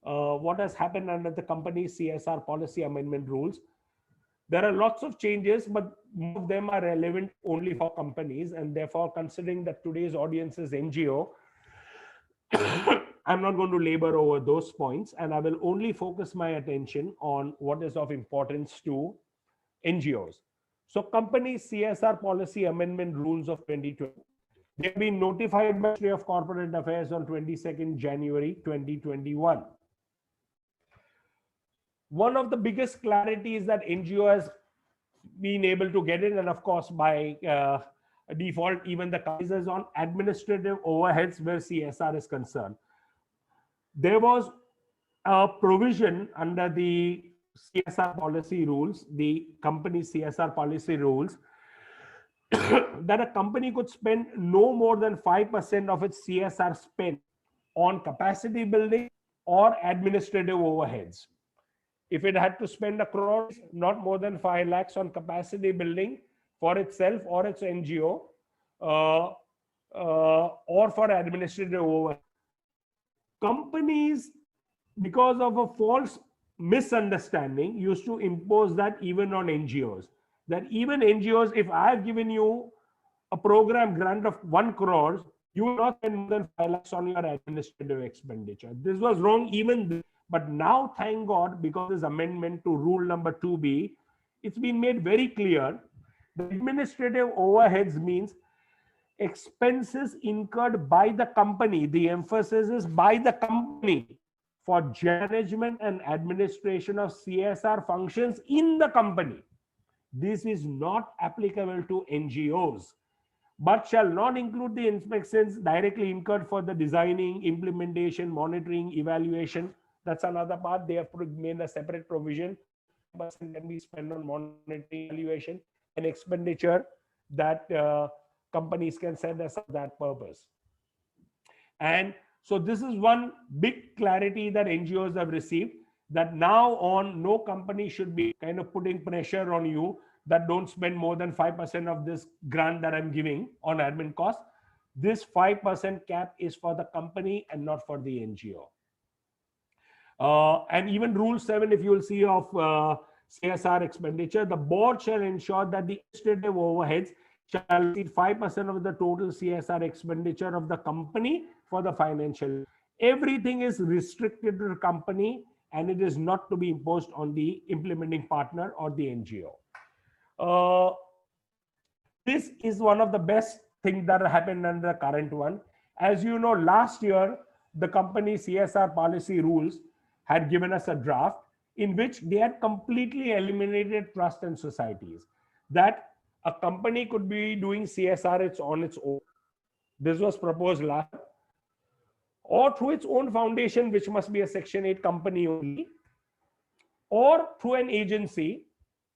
Speaker 1: what has happened under the company's CSR policy amendment rules. There are lots of changes, but most of them are relevant only for companies, and therefore, considering that today's audience is NGO, I'm not going to labor over those points, and I will only focus my attention on what is of importance to NGOs. So, company's CSR policy amendment rules of 2020. They have been notified by the Ministry of Corporate Affairs on 22nd January 2021. One of the biggest clarities that NGO has been able to get in, and of course by default, even the companies, on administrative overheads where CSR is concerned. There was a provision under the CSR policy rules, the company CSR policy rules, that a company could spend no more than 5% of its CSR spend on capacity building or administrative overheads. If it had to spend 1 crore, not more than 5 lakhs on capacity building for itself or its NGO, or for administrative overhead. Companies, because of a false misunderstanding, used to impose that even on NGOs. That even NGOs, if I have given you a program grant of 1 crore, you will not spend more than 5 lakhs on your administrative expenditure. This was wrong even then. But now, thank God, because this amendment to rule number 2B, it's been made very clear. The administrative overheads means expenses incurred by the company. The emphasis is by the company for management and administration of CSR functions in the company. This is not applicable to NGOs, but shall not include the expenses directly incurred for the designing, implementation, monitoring, evaluation. That's another part. They have made a separate provision. But can be spent on monitoring, evaluation, and expenditure that companies can set aside that purpose. And so this is one big clarity that NGOs have received, that now on, no company should be kind of putting pressure on you that don't spend more than 5% of this grant that I'm giving on admin costs. This 5% cap is for the company and not for the NGO. And even Rule 7, if you will see, of CSR expenditure, the board shall ensure that the administrative overheads shall exceed 5% of the total CSR expenditure of the company for the financial. Everything is restricted to the company, and it is not to be imposed on the implementing partner or the NGO. This is one of the best things that happened under the current one. As you know, last year, the company CSR policy rules had given us a draft in which they had completely eliminated trust and societies. That a company could be doing CSR on its own. This was proposed last, or through its own foundation, which must be a Section 8 company only, or through an agency,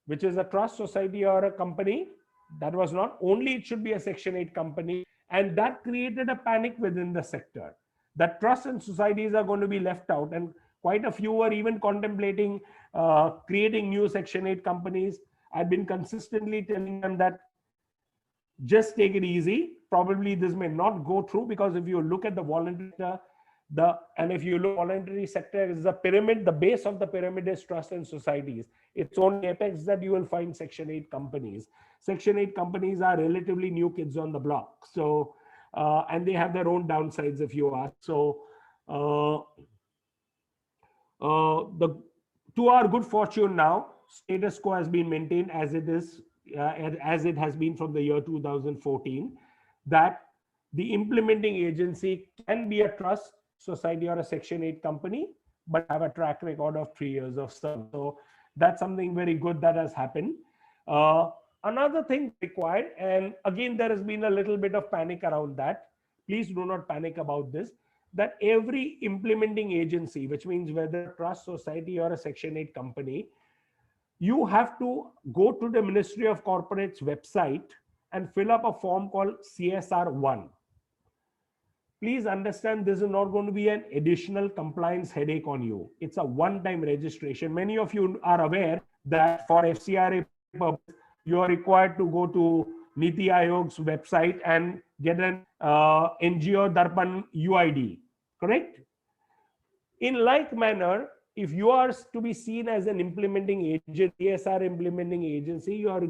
Speaker 1: which is a trust society or a company. That was not only, it should be a Section 8 company. And that created a panic within the sector that trusts and societies are going to be left out. And quite a few were even contemplating creating new Section 8 companies. I've been consistently telling them that just take it easy. Probably this may not go through, because if you look at the voluntary sector, if you look, voluntary sector is the pyramid. The base of the pyramid is trust and societies. It's only apex that you will find Section 8 companies. Section 8 companies are relatively new kids on the block. So, and they have their own downsides, if you ask. So, to our good fortune now, status quo has been maintained as it is, as it has been from the year 2014, that the implementing agency can be a trust society or a Section 8 company, but have a track record of 3 years of service. So that's something very good that has happened. Another thing required, and again, there has been a little bit of panic around that. Please do not panic about this, that every implementing agency, which means whether a trust society or a Section 8 company, you have to go to the Ministry of Corporates website and fill up a form called CSR1. Please understand, this is not going to be an additional compliance headache on you. It's a one-time registration. Many of you are aware that for FCRA purpose, you are required to go to Niti Aayog's website and get an NGO Darpan UID, correct? In like manner, if you are to be seen as an implementing agent, CSR implementing agency, you are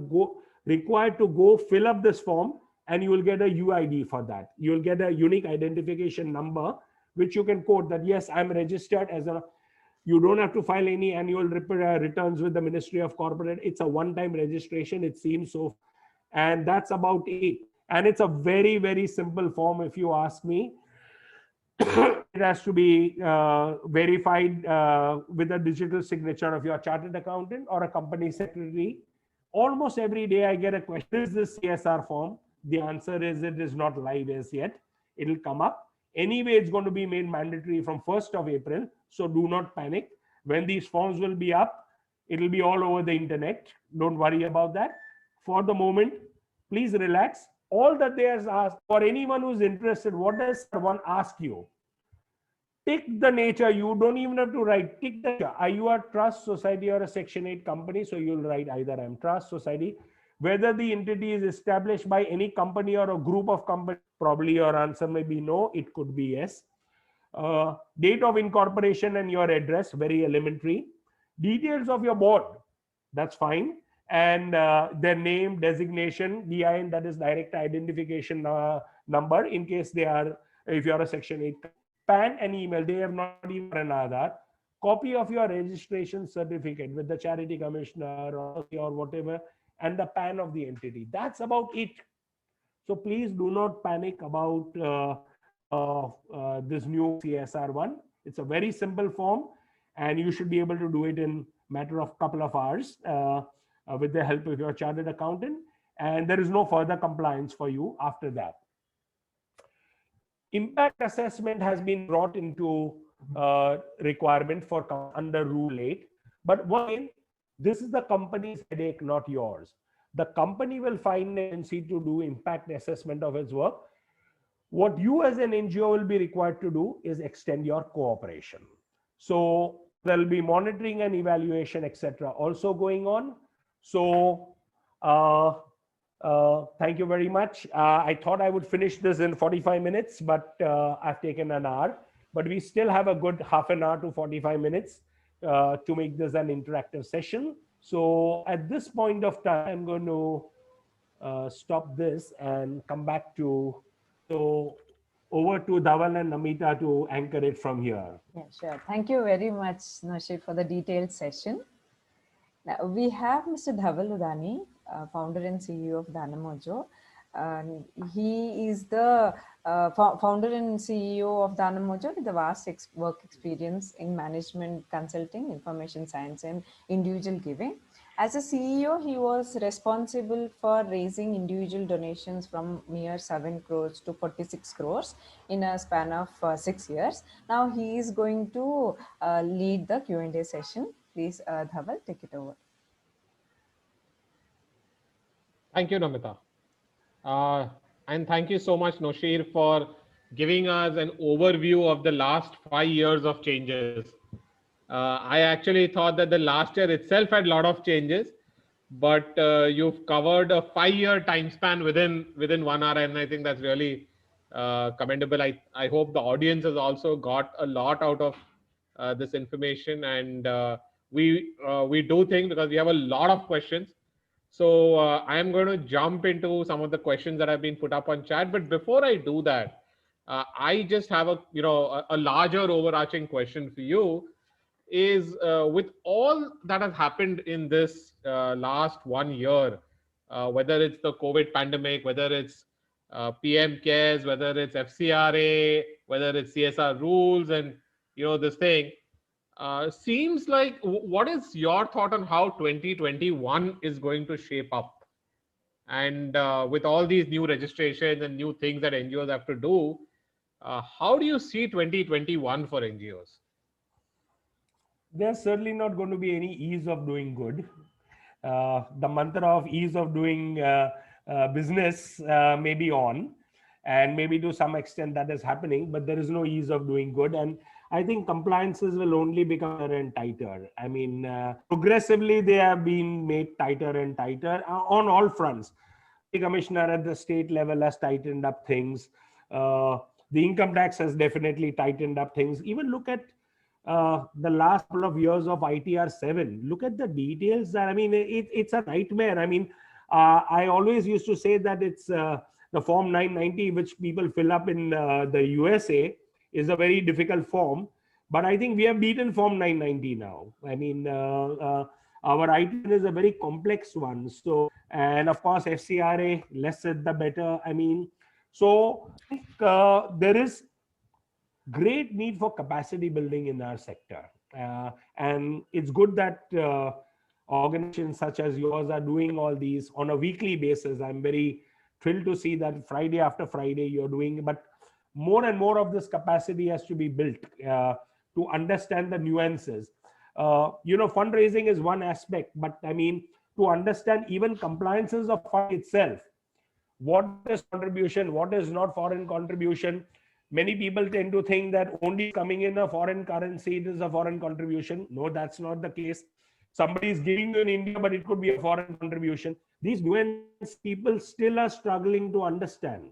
Speaker 1: required to go fill up this form, and you will get a UID for that. You will get a unique identification number, which you can quote that, yes, I'm registered as a, you don't have to file any annual returns with the Ministry of Corporate. It's a one-time registration, it seems so. And that's about it. And it's a very, very simple form, if you ask me. It has to be verified with a digital signature of your chartered accountant or a company secretary. Almost every day I get a question, is this CSR form? The answer is it is not live as yet. It will come up. Anyway, it's going to be made mandatory from 1st of April. So do not panic. When these forms will be up, it will be all over the internet. Don't worry about that. For the moment, please relax. All that they have asked, for anyone who's interested, what does one ask you? Tick the nature. You don't even have to write. Tick the nature. Are you a trust society or a Section 8 company? So you'll write either I'm trust society. Whether the entity is established by any company or a group of companies, probably your answer may be no. It could be yes. Date of incorporation and your address, very elementary. Details of your board, that's fine. And their name, designation, DIN, that is direct identification number, in case they are, if you are a Section 8. PAN and email, they have not even an Aadhaar. Copy of your registration certificate with the charity commissioner or whatever, and the PAN of the entity. That's about it. So please do not panic about this new CSR1. It's a very simple form, and you should be able to do it in a matter of couple of hours with the help of your chartered accountant. And there is no further compliance for you after that. Impact assessment has been brought into requirement for under Rule 8. But one, this is the company's headache, not yours. The company will find an agency to do impact assessment of its work. What you as an NGO will be required to do is extend your cooperation. So there will be monitoring and evaluation, etc., also going on. So thank you very much. I thought I would finish this in 45 minutes, but I've taken an hour. But we still have a good half an hour to 45 minutes to make this an interactive session. So at this point of time, I'm going to stop this and come back to, so over to Dhaval and Namita to anchor it from here.
Speaker 2: Yeah, sure. Thank you very much, Noshir, for the detailed session. Now, we have Mr. Dhaval Udani, founder and CEO of DanaMojo. He is the founder and CEO of DanaMojo with a vast work experience in management consulting, information science, and individual giving. As a CEO, he was responsible for raising individual donations from mere 7 crores to 46 crores in a span of 6 years. Now he is going to lead the Q&A session. Please, Dhaval, take it over.
Speaker 3: Thank you, Namita. And thank you so much, Noshir, for giving us an overview of the last 5 years of changes. I actually thought that the last year itself had a lot of changes, but you've covered a 5-year time span within 1 hour, and I think that's really commendable. I hope the audience has also got a lot out of this information, and we do think, because we have a lot of questions. So I am going to jump into some of the questions that have been put up on chat. But before I do that, I just have a larger overarching question for you. Is with all that has happened in this last 1 year, whether it's the COVID pandemic, whether it's PM cares, whether it's FCRA, whether it's CSR rules, and this thing. Seems like, what is your thought on how 2021 is going to shape up? And with all these new registrations and new things that NGOs have to do, how do you see 2021 for NGOs?
Speaker 1: There's certainly not going to be any ease of doing good. The mantra of ease of doing business may be on, and maybe to some extent that is happening, but there is no ease of doing good. And I think compliances will only become tighter and tighter. I mean, progressively they have been made tighter and tighter on all fronts. The commissioner at the state level has tightened up things. The income tax has definitely tightened up things. Even look at the last couple of years of ITR 7. Look at the details. I mean, it's a nightmare. I mean, I always used to say that it's the form 990, which people fill up in the USA, is a very difficult form. But I think we have beaten form 990 now. I mean, our ITR is a very complex one. So, and of course, FCRA, less said the better. I mean, so there is great need for capacity building in our sector. And it's good that organizations such as yours are doing all these on a weekly basis. I'm very thrilled to see that Friday after Friday you're doing, but more and more of this capacity has to be built to understand the nuances. Fundraising is one aspect, but I mean, to understand even compliances of fund itself, what is contribution, what is not foreign contribution. Many people tend to think that only coming in a foreign currency, it is a foreign contribution. No, that's not the case. Somebody is giving you in India, but it could be a foreign contribution. These nuances people still are struggling to understand.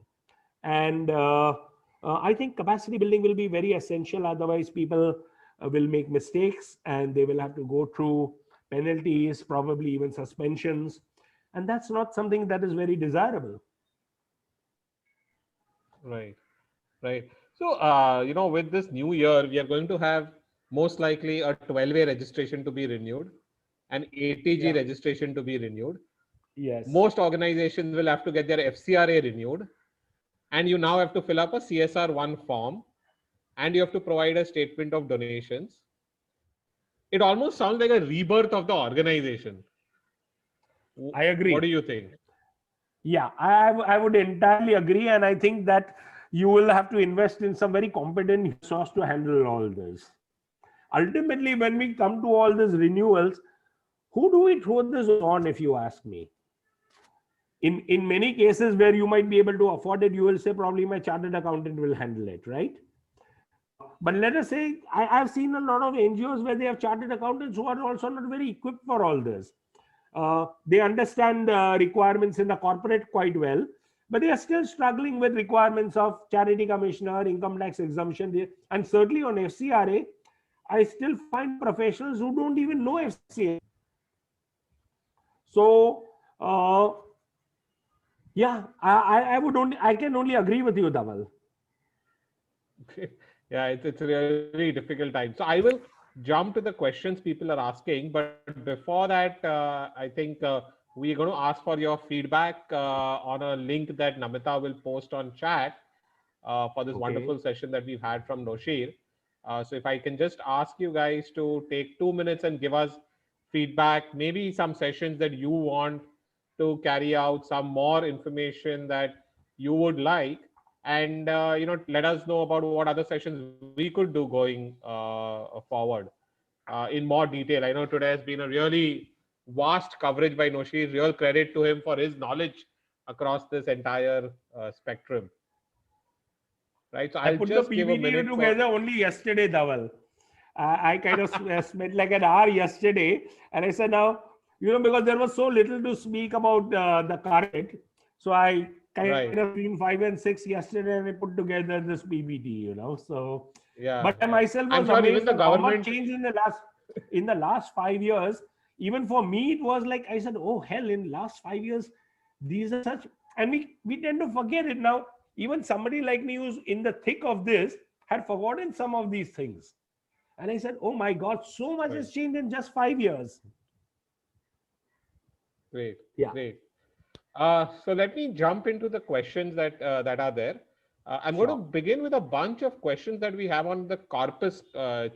Speaker 1: And I think capacity building will be very essential. Otherwise, people will make mistakes and they will have to go through penalties, probably even suspensions. And that's not something that is very desirable.
Speaker 3: Right. Right. So, with this new year, we are going to have most likely a 12A registration to be renewed, an ATG registration to be renewed.
Speaker 1: Yes.
Speaker 3: Most organizations will have to get their FCRA renewed, and you now have to fill up a CSR1 form, and you have to provide a statement of donations. It almost sounds like a rebirth of the organization.
Speaker 1: I agree.
Speaker 3: What do you think?
Speaker 1: Yeah, I would entirely agree. And I think that you will have to invest in some very competent resource to handle all this. Ultimately, when we come to all these renewals, who do we throw this on, if you ask me? In many cases where you might be able to afford it, you will say probably my chartered accountant will handle it, right? But let us say, I've seen a lot of NGOs where they have chartered accountants who are also not very equipped for all this. They understand requirements in the corporate quite well, but they are still struggling with requirements of charity commissioner, income tax exemption. And certainly on FCRA, I still find professionals who don't even know FCRA. So, yeah, I can only agree with you, Dhaval.
Speaker 3: Yeah, it's a really difficult time. So I will jump to the questions people are asking, but before that, I think we're going to ask for your feedback on a link that Namita will post on chat. for this
Speaker 1: Okay.
Speaker 3: wonderful session that we've had from Noshir. So if I can just ask you guys to take 2 minutes and give us feedback, maybe some sessions that you want to carry out, some more information that you would like, and let us know about what other sessions we could do going forward in more detail. I know today has been a really vast coverage by Noshir. Real credit to him for his knowledge across this entire spectrum. Right. So
Speaker 1: I
Speaker 3: I'll
Speaker 1: put the
Speaker 3: just give a
Speaker 1: PPT
Speaker 3: minute for.
Speaker 1: together only yesterday, Dhaval. I kind of spent like an hour yesterday, and I said now, because there was so little to speak about the current, so I kind
Speaker 3: Right.
Speaker 1: of between 5 and 6 yesterday, and I put together this PPT. So,
Speaker 3: Yeah.
Speaker 1: but I
Speaker 3: Yeah.
Speaker 1: myself
Speaker 3: I'm
Speaker 1: was
Speaker 3: sure even
Speaker 1: amazed
Speaker 3: the
Speaker 1: at how much
Speaker 3: government.
Speaker 1: changed in the last 5 years. Even for me, it was like I said, oh hell, in last 5 years, these are such, and we tend to forget it now. Even somebody like me who's in the thick of this had forgotten some of these things. And I said, oh my God, so much
Speaker 3: Right.
Speaker 1: has changed in just 5 years.
Speaker 3: Great.
Speaker 1: Yeah.
Speaker 3: Great. So let me jump into the questions that are there. I'm going to
Speaker 1: Sure.
Speaker 3: begin with a bunch of questions that we have on the corpus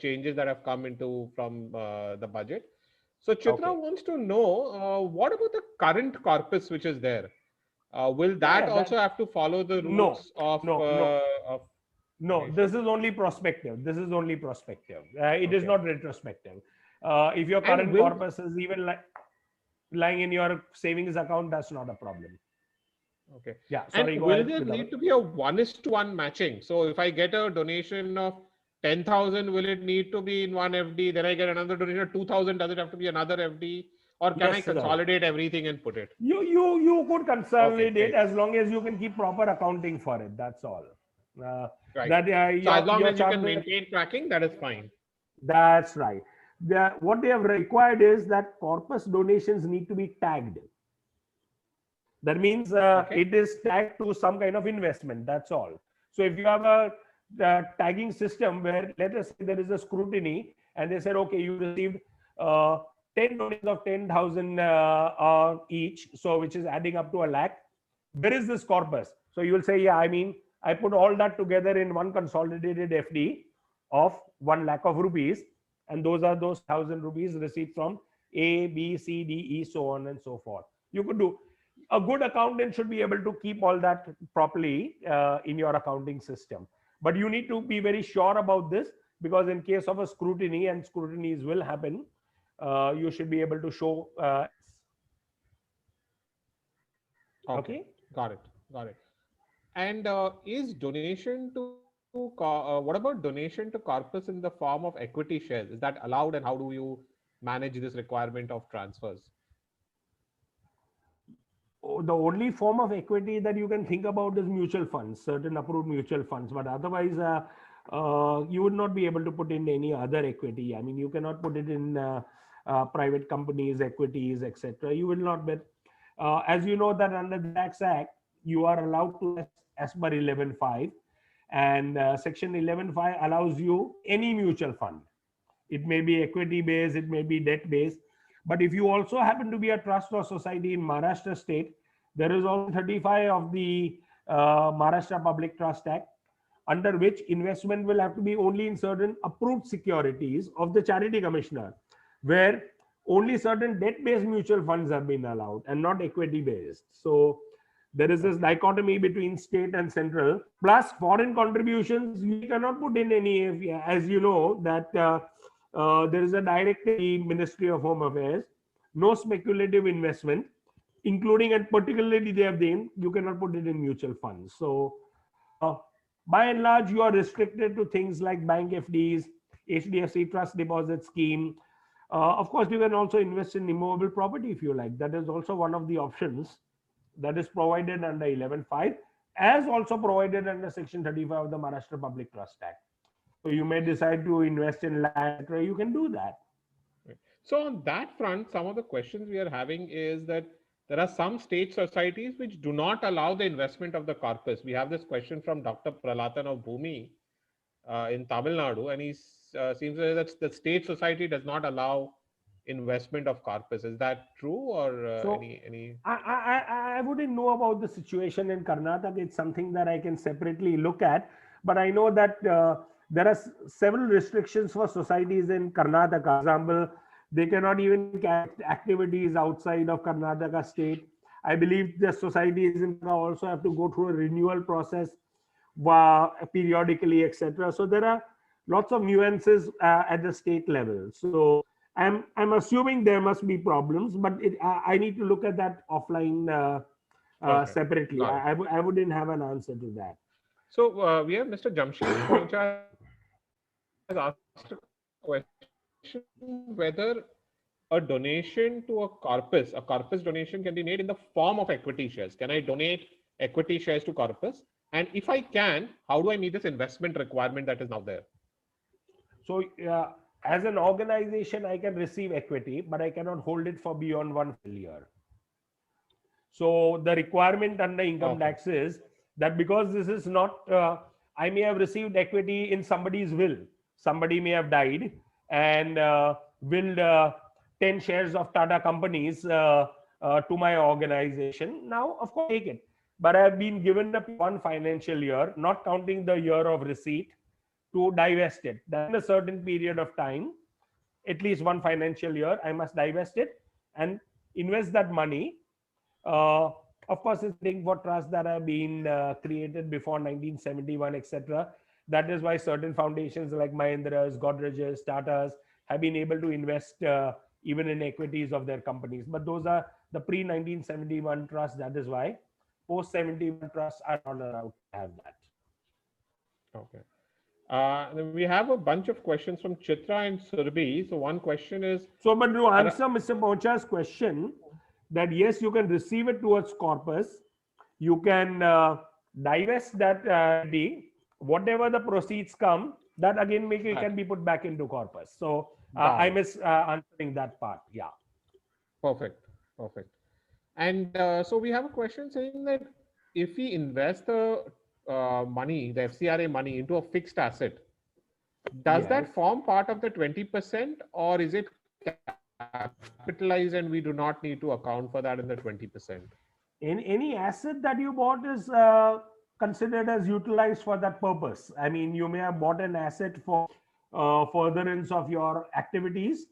Speaker 3: changes that have come into from the budget. So Chitra
Speaker 1: Okay.
Speaker 3: wants to know what about the current corpus which is there? Will
Speaker 1: Yeah,
Speaker 3: that also have to follow the
Speaker 1: no,
Speaker 3: rules of?
Speaker 1: no. No, this
Speaker 3: Donation?
Speaker 1: is only prospective. This is only prospective. It is
Speaker 3: Okay.
Speaker 1: not retrospective. If your
Speaker 3: And
Speaker 1: current
Speaker 3: will
Speaker 1: corpus is even lying in your savings account, that's not a problem.
Speaker 3: Okay.
Speaker 1: Yeah,
Speaker 3: And
Speaker 1: sorry, go
Speaker 3: will
Speaker 1: ahead.
Speaker 3: there
Speaker 1: Vidal.
Speaker 3: need to be a 1:1 matching? So if I get a donation of 10,000, will it need to be in one FD? Then I get another donation of 2,000. Does it have to be another FD? Or can I
Speaker 1: Yes, right.
Speaker 3: consolidate everything and put it?
Speaker 1: You could
Speaker 3: Okay,
Speaker 1: consolidate
Speaker 3: great.
Speaker 1: as long as you can keep proper accounting for it. That's all. Uh,
Speaker 3: Right.
Speaker 1: that
Speaker 3: So as long
Speaker 1: your
Speaker 3: as you can
Speaker 1: charter.
Speaker 3: maintain tracking, that is fine.
Speaker 1: That's right. What they have required is that corpus donations need to be tagged. That means
Speaker 3: Okay.
Speaker 1: it is tagged to some kind of investment. That's all. So if you have a tagging system where, let us say, there is a scrutiny, and they said, okay, you received 10 donations of 10,000 each, so which is adding up to a lakh. Where is this corpus? So you will say, yeah, I put all that together in one consolidated FD of 1 lakh of rupees, and those are those 1,000 rupees received from A, B, C, D, E, so on and so forth. You could do. A good accountant should be able to keep all that properly in your accounting system. But you need to be very sure about this, because in case of a scrutiny, and scrutinies will happen, you should be able to show.
Speaker 3: Okay.
Speaker 1: Okay.
Speaker 3: Got it. Got it. And is donation to what about donation to corpus in the form of equity shares? Is that allowed, and how do you manage this requirement of transfers?
Speaker 1: The only form of equity that you can think about is mutual funds, certain approved mutual funds. But otherwise, you would not be able to put in any other equity. You cannot put it in private companies, equities, etc. You will not be. As you know, that under the Tax Act, you are allowed to, as per 11.5, and Section 11.5 allows you any mutual fund. It may be equity based, it may be debt based. But if you also happen to be a trust or society in Maharashtra state, there is also 35 of the Maharashtra Public Trust Act, under which investment will have to be only in certain approved securities of the charity commissioner, where only certain debt-based mutual funds have been allowed and not equity-based. So there is this dichotomy between state and central. Plus, foreign contributions, you cannot put in any, as you know, that there is a directive in the Ministry of Home Affairs, no speculative investment, including, and particularly they have named, you cannot put it in mutual funds. So by and large, you are restricted to things like bank FDs, HDFC Trust Deposit Scheme. Of course, you can also invest in immovable property if you like. That is also one of the options that is provided under 11.5, as also provided under Section 35 of the Maharashtra Public Trust Act. So you may decide to invest in land, you can do that.
Speaker 3: So on that front, some of the questions we are having is that there are some state societies which do not allow the investment of the corpus. We have this question from Dr. Pralatan of Bhumi in Tamil Nadu, and he seems that the state society does not allow investment of corpus. Is that true, or
Speaker 1: So
Speaker 3: any?
Speaker 1: I wouldn't know about the situation in Karnataka. It's something that I can separately look at. But I know that there are several restrictions for societies in Karnataka. For example, they cannot even carry activities outside of Karnataka state. I believe the societies in Karnataka also have to go through a renewal process periodically, etc. So there are lots of nuances at the state level. So I'm assuming there must be problems, but I need to look at that offline
Speaker 3: Okay,
Speaker 1: separately.
Speaker 3: got it.
Speaker 1: I wouldn't have an answer to that.
Speaker 3: So we have Mr. Jamshid Poincha has asked a question whether a donation to a corpus donation can be made in the form of equity shares. Can I donate equity shares to corpus? And if I can, how do I meet this investment requirement that is now there?
Speaker 1: So as an organization, I can receive equity, but I cannot hold it for beyond 1 year. So the requirement under income tax is that because this is not, I may have received equity in somebody's will. Somebody may have died and willed 10 shares of Tata companies to my organization. Now, of course, take it. But I have been given up 1 financial year, not counting the year of receipt, to divest it. Then a certain period of time, at least 1 financial year, I must divest it and invest that money. Of course, it's thing for trusts that have been created before 1971, etc. That is why certain foundations like Mahindra's, Godrej's, Tata's have been able to invest even in equities of their companies. But those are the pre-1971 trusts. That is why post-71 trusts are not allowed to have that.
Speaker 3: Okay. Then we have a bunch of questions from Chitra and Surbhi. So one question is...
Speaker 1: So, but to answer Mr. Pocha's question, that yes, you can receive it towards corpus. You can divest that whatever the proceeds come, that again can be put back into corpus. So I miss answering that part. Yeah.
Speaker 3: Perfect. Perfect. And so we have a question saying that if we invest the money, the FCRA money into a fixed asset, does that form part of the 20% or is it capitalized and we do not need to account for that in the 20%?
Speaker 1: In any asset that you bought is considered as utilized for that purpose. I mean, you may have bought an asset for furtherance of your activities.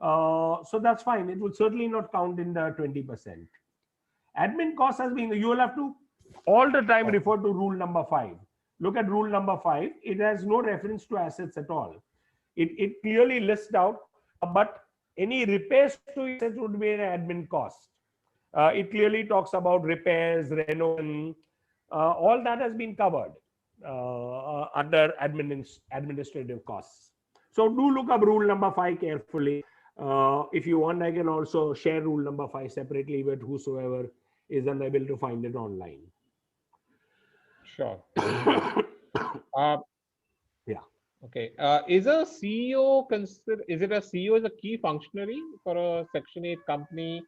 Speaker 1: So that's fine. It would certainly not count in the 20%. Admin cost has been, you will have to all the time refer to rule number 5. Look at rule number 5. It has no reference to assets at all. It clearly lists out, but any repairs to assets would be an admin cost. It clearly talks about repairs, renovation, all that has been covered under administrative costs. So do look up rule number 5 carefully. If you want, I can also share rule number 5 separately with whosoever is unable to find it online.
Speaker 3: Sure.
Speaker 1: Yeah.
Speaker 3: Okay. Is a CEO is it a CEO as a key functionary for a Section 8 company?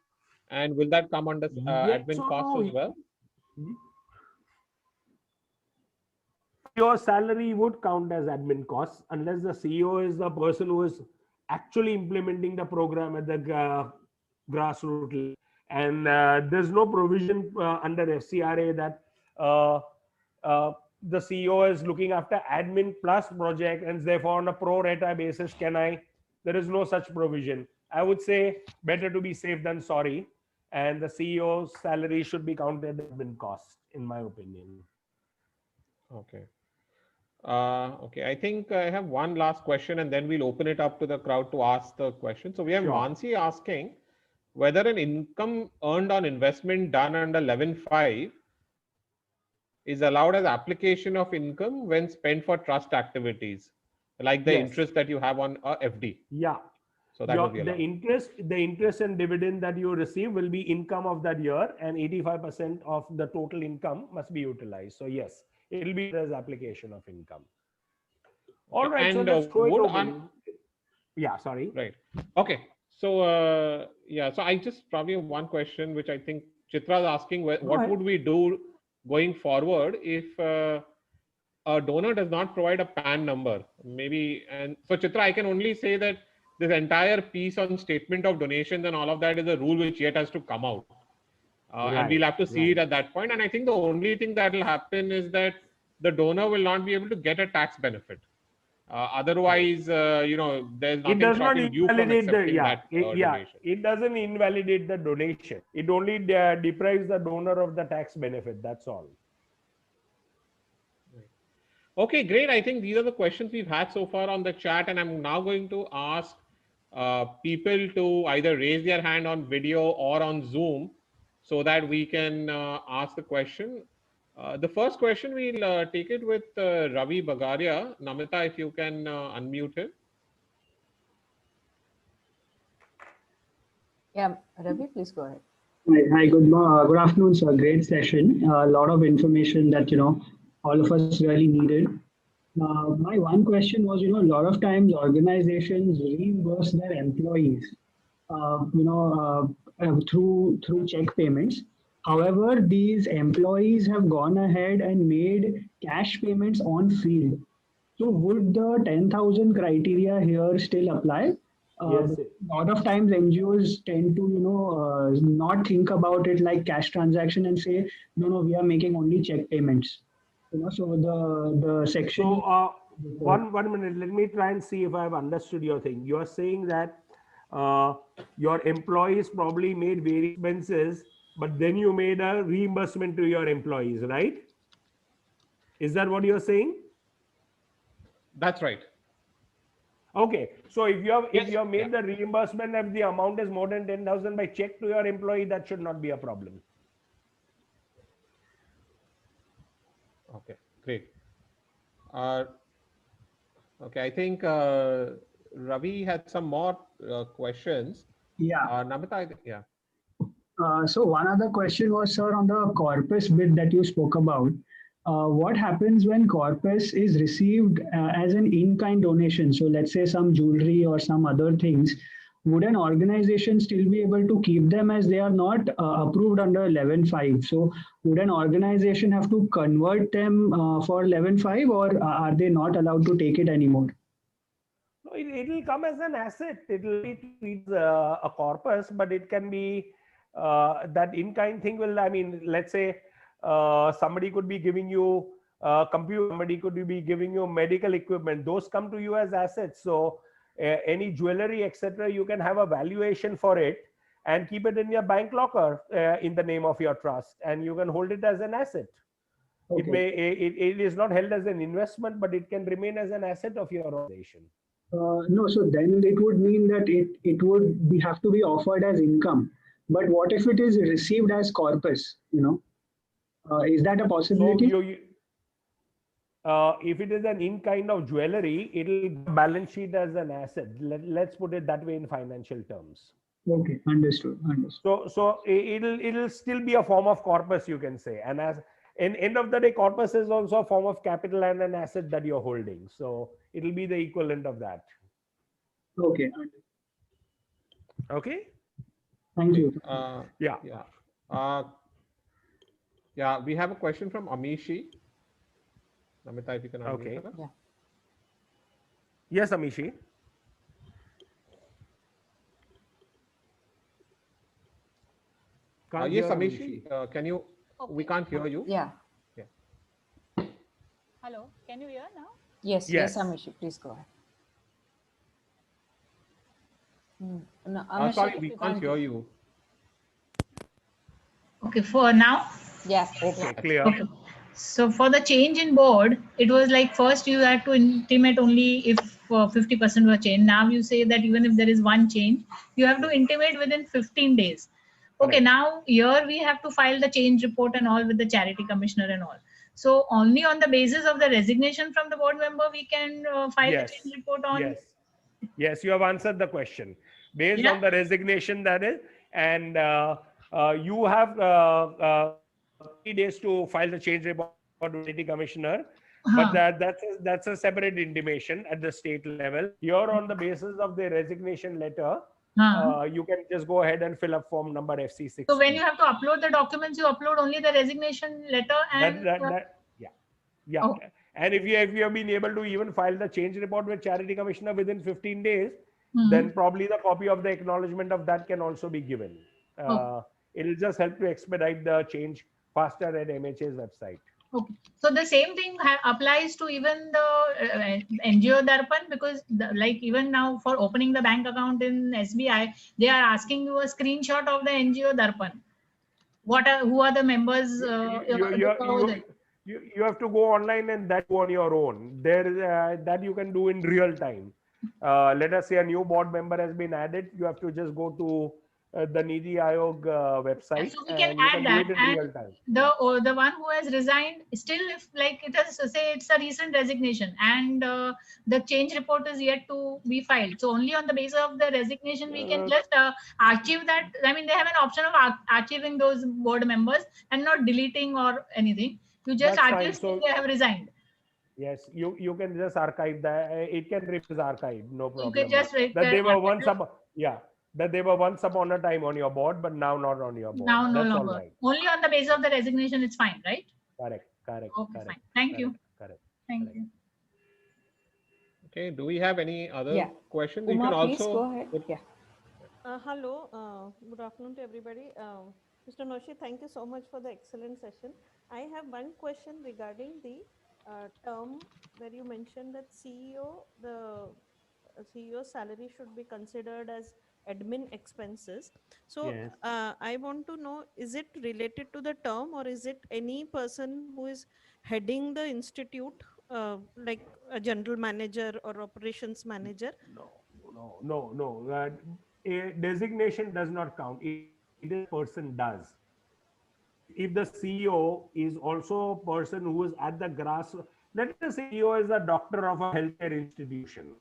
Speaker 3: And will that come under admin costs as well?
Speaker 1: Your salary would count as admin costs unless the CEO is the person who is actually implementing the program at the grassroots level. And there's no provision under FCRA that the CEO is looking after admin plus project, and therefore on a pro rata basis, there is no such provision. I would say better to be safe than sorry. And the CEO's salary should be counted as admin cost, in my opinion.
Speaker 3: Okay. Okay, I think I have one last question and then we'll open it up to the crowd to ask the question. So we have Mansi asking whether an income earned on investment done under 11.5 is allowed as application of income when spent for trust activities, like the interest that you have on a FD.
Speaker 1: Yeah.
Speaker 3: So that will be allowed.
Speaker 1: The interest and dividend that you receive will be income of that year, and 85% of the total income must be utilized. So yes, it will be as application of income. All right.
Speaker 3: And
Speaker 1: so let's throw it open. Yeah, sorry.
Speaker 3: Right. Okay. So yeah, so I just probably have one question, which I think Chitra is asking, what would we do going forward if a donor does not provide a PAN number? Maybe, and so Chitra, I can only say that this entire piece on statement of donations and all of that is a rule which yet has to come out. And we'll have to see it at that point. And I think the only thing that will happen is that the donor will not be able to get a tax benefit. Otherwise, there's nothing
Speaker 1: It does not
Speaker 3: stopping you from
Speaker 1: invalidate
Speaker 3: accepting
Speaker 1: the
Speaker 3: that donation.
Speaker 1: It doesn't invalidate the donation. It only deprives the donor of the tax benefit. That's all.
Speaker 3: Okay, great. I think these are the questions we've had so far on the chat, and I'm now going to ask people to either raise their hand on video or on Zoom so that we can ask the question. The first question, we'll take it with Ravi Bagaria. Namita, if you can unmute him.
Speaker 2: Yeah, Ravi, please go ahead.
Speaker 4: Hi, good afternoon, sir. Great session. A lot of information that, all of us really needed. My one question was, a lot of times organizations reimburse their employees, through check payments. However, these employees have gone ahead and made cash payments on field. So would the 10,000 criteria here still apply?
Speaker 1: Yes.
Speaker 4: A lot of times NGOs tend to, not think about it like cash transaction and say, no, we are making only check payments. So the section.
Speaker 1: So one minute, let me try and see if I have understood your thing. You are saying that your employees probably made various expenses, but then you made a reimbursement to your employees, right? Is that what you're saying?
Speaker 3: That's right.
Speaker 1: Okay, so if you have made the reimbursement, if the amount is more than 10,000 by check to your employee, that should not be a problem.
Speaker 3: Okay, great. Okay, I think Ravi had some more questions.
Speaker 4: Yeah.
Speaker 3: Namita, yeah.
Speaker 4: So one other question was, sir, on the corpus bit that you spoke about. What happens when corpus is received as an in-kind donation? So let's say some jewelry or some other things. Would an organization still be able to keep them as they are not approved under 11.5? So would an organization have to convert them for 11.5, or are they not allowed to take it anymore?
Speaker 1: No, it will come as an asset. It will be treated as a corpus, but it can be that in-kind thing will, let's say somebody could be giving you computer, somebody could be giving you medical equipment. Those come to you as assets. So any jewelry, etc., you can have a valuation for it and keep it in your bank locker in the name of your trust, and you can hold it as an asset. Okay. It is not held as an investment, but it can remain as an asset of your organization.
Speaker 4: No, so then it would mean that it would have to be offered as income. But what if it is received as corpus? Is that a possibility?
Speaker 1: So if it is an in-kind of jewelry, it will balance sheet as an asset. Let's put it that way in financial terms.
Speaker 4: Okay, understood.
Speaker 1: So it'll still be a form of corpus, you can say. And as in end of the day, corpus is also a form of capital and an asset that you're holding. So it'll be the equivalent of that.
Speaker 4: Okay.
Speaker 1: Okay.
Speaker 4: Thank you.
Speaker 3: Yeah, we have a question from Amishi. Namita, if you can unmute her.
Speaker 2: Yeah.
Speaker 1: Yes, Amishi.
Speaker 3: Yes, Amishi. Can you? Okay. We can't hear you.
Speaker 2: Yeah.
Speaker 5: Hello, can you hear now?
Speaker 2: Yes, Amishi, please go ahead.
Speaker 3: No, Amishi, sorry, we can't hear you.
Speaker 5: Okay, for now?
Speaker 2: Yeah.
Speaker 1: Okay, clear.
Speaker 5: Okay. So for the change in board, it was like first you had to intimate only if 50% were changed. Now you say that even if there is one change, you have to intimate within 15 days. Okay, now here we have to file the change report and all with the charity commissioner and all. So only on the basis of the resignation from the board member, we can file the change report on.
Speaker 1: Yes, you have answered the question. Based on the resignation, that is, and you have 3 days to file the change report to the charity commissioner. But that's a separate intimation at the state level. Here, on the basis of the resignation letter, you can just go ahead and fill up form number FC6.
Speaker 5: So when you have to upload the documents, you upload only the resignation letter and
Speaker 1: And if you have been able to even file the change report with charity commissioner within 15 days, then probably the copy of the acknowledgement of that can also be given.
Speaker 5: Okay.
Speaker 1: It'll just help to expedite the change faster at MHA's website.
Speaker 5: Okay. So the same thing applies to even the NGO Darpan, because like even now for opening the bank account in SBI, they are asking you a screenshot of the NGO Darpan. Who are the members?
Speaker 1: You have to go online and that on your own. There is that you can do in real time. Let us say a new board member has been added. You have to just go to the Niti Aayog website,
Speaker 5: so we can
Speaker 1: and you
Speaker 5: add
Speaker 1: can
Speaker 5: that,
Speaker 1: do it in
Speaker 5: and
Speaker 1: real time.
Speaker 5: the one who has resigned, still if like it is, say it's a recent resignation and the change report is yet to be filed, so only on the basis of the resignation we can just archive that. I mean, they have an option of archiving those board members and not deleting or anything. You just
Speaker 1: That's
Speaker 5: archive
Speaker 1: fine. So
Speaker 5: they have resigned.
Speaker 1: yes, you can just archive that. It can remain as archive, no
Speaker 5: You
Speaker 1: problem.
Speaker 5: can just
Speaker 1: That they were once that they were once upon a time on your board, but now not on your board.
Speaker 5: now no
Speaker 1: That's all
Speaker 5: longer.
Speaker 1: right.
Speaker 5: Only on the basis of the resignation, it's fine, right?
Speaker 1: Correct.
Speaker 5: Okay,
Speaker 1: Correct.
Speaker 5: fine. Thank you.
Speaker 1: Correct.
Speaker 5: Thank you.
Speaker 3: Okay, do we have any other
Speaker 2: Yeah.
Speaker 3: questions?
Speaker 2: Uma,
Speaker 3: You can
Speaker 2: please
Speaker 3: also
Speaker 2: go ahead. Yeah.
Speaker 6: Hello, good afternoon to everybody. Mr. Noshir, thank you so much for the excellent session. I have one question regarding the term where you mentioned that the CEO salary should be considered as admin expenses. So
Speaker 1: Yes.
Speaker 6: I want to know, is it related to the term, or is it any person who is heading the institute, like a general manager or operations manager?
Speaker 1: No. A designation does not count. It is a person does. If the CEO is also a person who is at the grass, let us say CEO is a doctor of a healthcare institution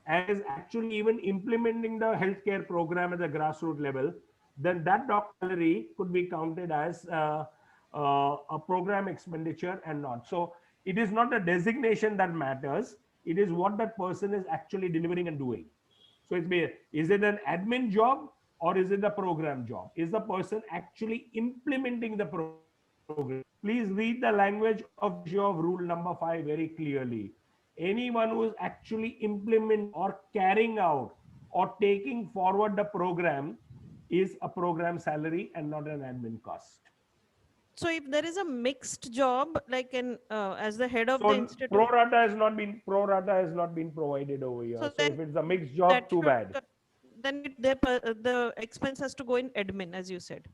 Speaker 1: and is actually even implementing the healthcare program at the grassroots level, then that doctor salary could be counted as a program expenditure and not. So it is not the designation that matters. It is what that person is actually delivering and doing. So is it an admin job or is it a program job? Is the person actually implementing the program? Please read the language of the issue of rule number 5 very clearly. Anyone who is actually implementing or carrying out or taking forward the program is a program salary and not an admin cost.
Speaker 6: So if there is a mixed job, like as the head of the
Speaker 1: So
Speaker 6: institute,
Speaker 1: pro rata has not been provided over here. So
Speaker 6: then
Speaker 1: if it's a mixed job, too bad.
Speaker 6: then the expense has to go in admin, as you said.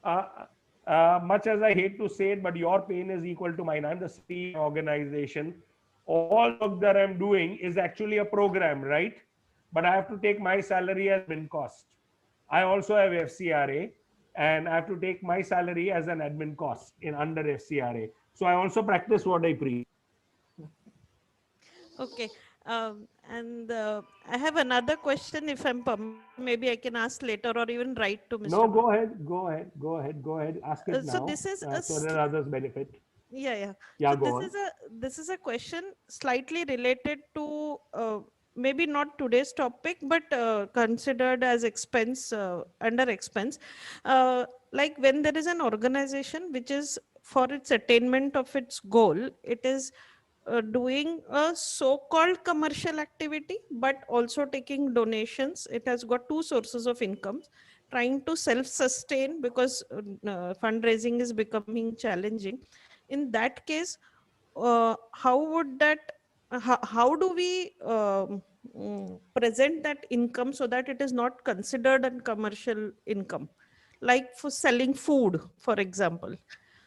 Speaker 1: Much as I hate to say it, but your pain is equal to mine. I'm the CEO organization. All work that I'm doing is actually a program, right? But I have to take my salary as admin cost. I also have FCRA, and I have to take my salary as an admin cost in under FCRA. So I also practice what I preach.
Speaker 6: Okay. And I have another question, if I'm maybe I can ask later or even write to Mr.
Speaker 1: No, go ahead. Ask it now.
Speaker 6: So this is
Speaker 1: so that others benefit.
Speaker 6: Yeah.
Speaker 1: Yeah,
Speaker 6: So
Speaker 1: go on.
Speaker 6: this is a question slightly related to maybe not today's topic, but considered as expense, under expense. Like when there is an organization which is for its attainment of its goal, it is doing a so-called commercial activity, but also taking donations. It has got two sources of income, trying to self-sustain because fundraising is becoming challenging. In that case, how would that, how do we present that income so that it is not considered a commercial income, like for selling food, for example?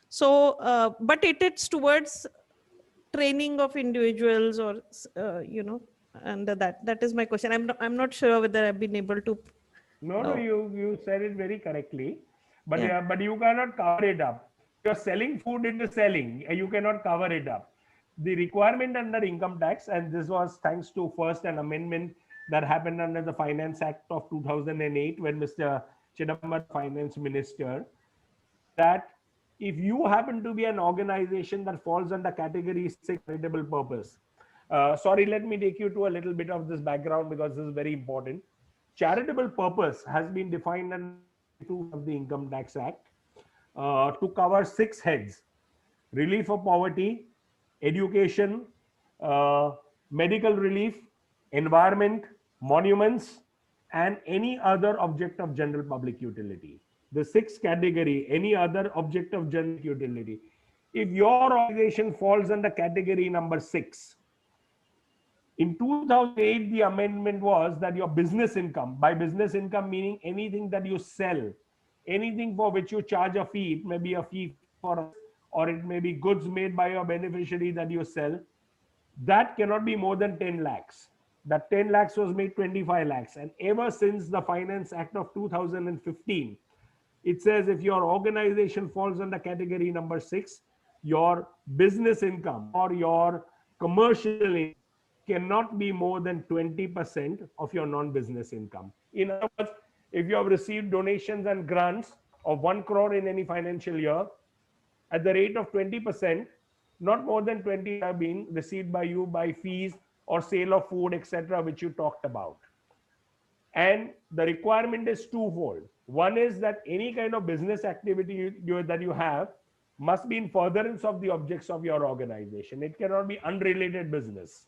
Speaker 6: So, but it's towards training of individuals, or and that is my question. I'm not sure whether I've been able to.
Speaker 1: No, you said it very correctly, but
Speaker 6: Yeah.
Speaker 1: but you cannot cover it up. You're selling food into selling, you cannot cover it up. The requirement under income tax, and this was thanks to first an amendment that happened under the Finance Act of 2008 when Mr. Chidambaram, Finance Minister, that if you happen to be an organization that falls under category 6 charitable purpose, sorry, let me take you to a little bit of this background because this is very important. Charitable purpose has been defined in 2 of the Income Tax Act to cover 6 heads: relief of poverty, education, medical relief, environment, monuments, and any other object of general public utility. The sixth category, any other object of general utility. If your organization falls under category number 6, in 2008, the amendment was that your business income, by business income meaning anything that you sell, anything for which you charge a fee, it may be a fee for us, or it may be goods made by your beneficiary that you sell, that cannot be more than 10 lakhs. That 10 lakhs was made 25 lakhs. And ever since the Finance Act of 2015, it says if your organization falls under category number 6, your business income or your commercial income cannot be more than 20% of your non-business income. In other words, if you have received donations and grants of 1 crore in any financial year, at the rate of 20%, not more than 20 have been received by you by fees or sale of food, etc., which you talked about. And the requirement is twofold. One is that any kind of business activity that you have must be in furtherance of the objects of your organization. It cannot be unrelated business.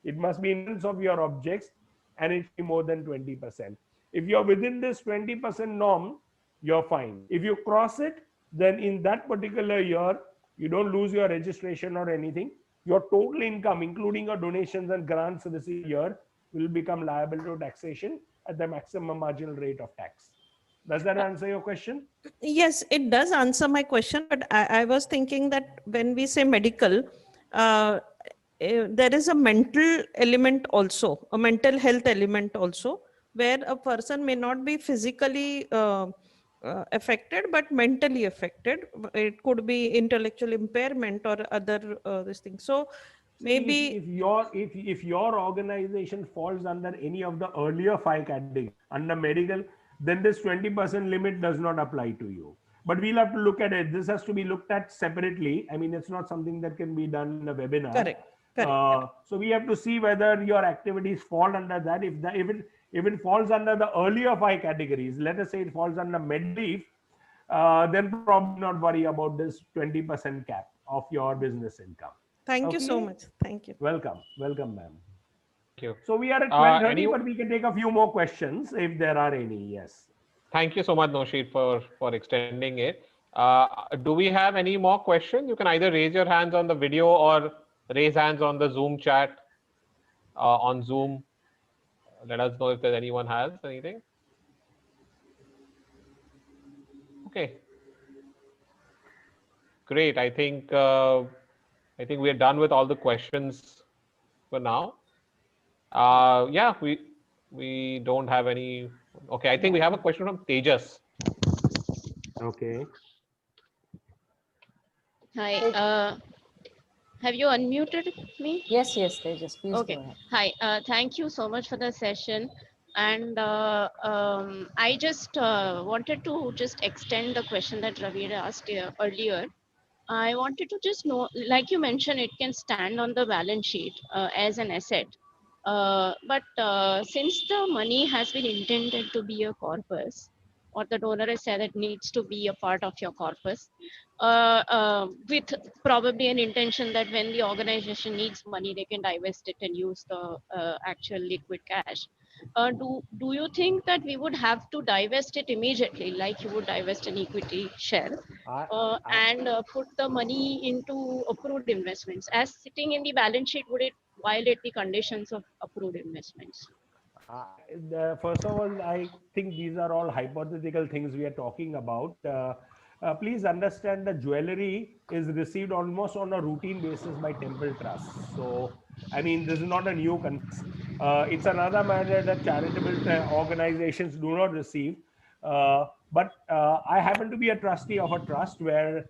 Speaker 1: It must be in furtherance of your objects, and it should be more than 20%. If you're within this 20% norm, you're fine. If you cross it, then in that particular year, you don't lose your registration or anything. Your total income, including your donations and grants received here, will become liable to taxation at the maximum marginal rate of tax. Does that answer your question?
Speaker 6: Yes, it does answer my question, but I was thinking that when we say medical, there is a mental element also, a mental health element also, where a person may not be physically affected, but mentally affected. It could be intellectual impairment or other this thing. So maybe
Speaker 1: if your organization falls under any of the earlier 5 categories under medical, then this 20% limit does not apply to you. But we'll have to look at it. This has to be looked at separately. I mean, it's not something that can be done in a webinar.
Speaker 6: Correct.
Speaker 1: So we have to see whether your activities fall under that. If it falls under the earlier 5 categories, let us say it falls under med-leave, then probably not worry about this 20% cap of your business income.
Speaker 6: Thank you so much. Thank you.
Speaker 1: Welcome, ma'am.
Speaker 3: Thank you.
Speaker 1: So we are at 12:30, but we can take a few more questions if there are any. Yes.
Speaker 3: Thank you so much, Noshir, for extending it. Do we have any more questions? You can either raise your hands on the video or raise hands on the Zoom chat on Zoom. Let us know if anyone has anything. Okay. Great. I think we are done with all the questions for now. Yeah, we don't have any. Okay, I think we have a question from Tejas.
Speaker 1: Okay.
Speaker 7: Hi. Have you unmuted me?
Speaker 2: Yes, Tejas, please
Speaker 7: Okay.
Speaker 2: go ahead.
Speaker 7: Hi. Thank you so much for the session. And I just wanted to just extend the question that Ravi asked earlier. I wanted to just know, like you mentioned, it can stand on the balance sheet as an asset. But since the money has been intended to be a corpus, or the donor has said it needs to be a part of your corpus, with probably an intention that when the organization needs money, they can divest it and use the actual liquid cash. Do you think that we would have to divest it immediately, like you would divest an equity share, and put the money into approved investments? As sitting in the balance sheet, would it violate the conditions of approved investments?
Speaker 1: First of all, I think these are all hypothetical things we are talking about. Please understand that jewelry is received almost on a routine basis by temple trusts. So, I mean, this is not a new concept. It's another matter that charitable organizations do not receive. But I happen to be a trustee of a trust where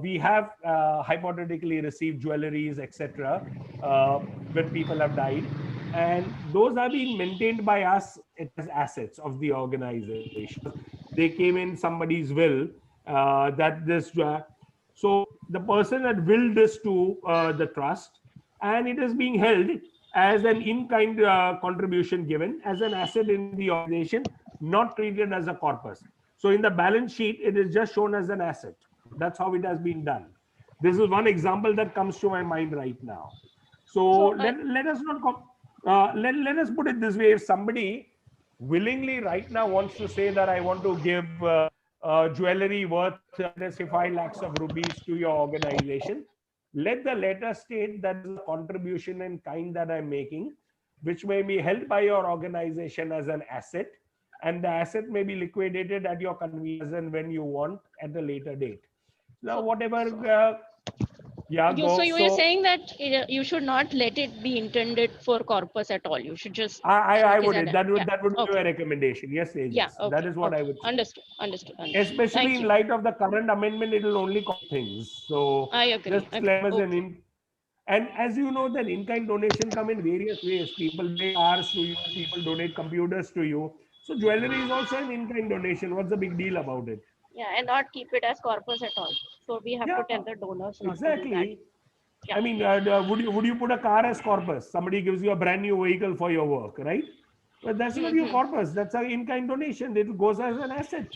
Speaker 1: we have hypothetically received jewelries, etc., when people have died. And those are being maintained by us as assets of the organization. They came in somebody's will that this. So the person had willed this to the trust, and it is being held as an in-kind contribution given as an asset in the organization, not treated as a corpus. So in the balance sheet, it is just shown as an asset. That's how it has been done. This is one example that comes to my mind right now. So let us not let us put it this way. If somebody willingly right now wants to say that I want to give jewelry worth, let's say, 5 lakhs of rupees to your organization, let the letter state that is a contribution in kind that I'm making, which may be held by your organization as an asset, and the asset may be liquidated at your convenience and when you want at a later date. Now, whatever.
Speaker 7: So you were saying that you should not let it be intended for corpus at all. You should just.
Speaker 1: I would. That would be a recommendation. Yes, Aegis.
Speaker 7: Yeah. Okay.
Speaker 1: That is what I would say.
Speaker 7: Understood.
Speaker 1: Especially in light of the current amendment, it will only cost things. So
Speaker 7: I agree.
Speaker 1: And as you know, that in-kind donation come in various ways. People donate cars to you. People donate computers to you. So jewelry is also an in-kind donation. What's the big deal about it?
Speaker 7: Yeah, and not keep it as corpus at all. So we have to tell the donors.
Speaker 1: Exactly.
Speaker 7: Yeah.
Speaker 1: I mean, would you put a car as corpus? Somebody gives you a brand new vehicle for your work, right? But that's not your corpus. That's an in-kind donation. It goes as an asset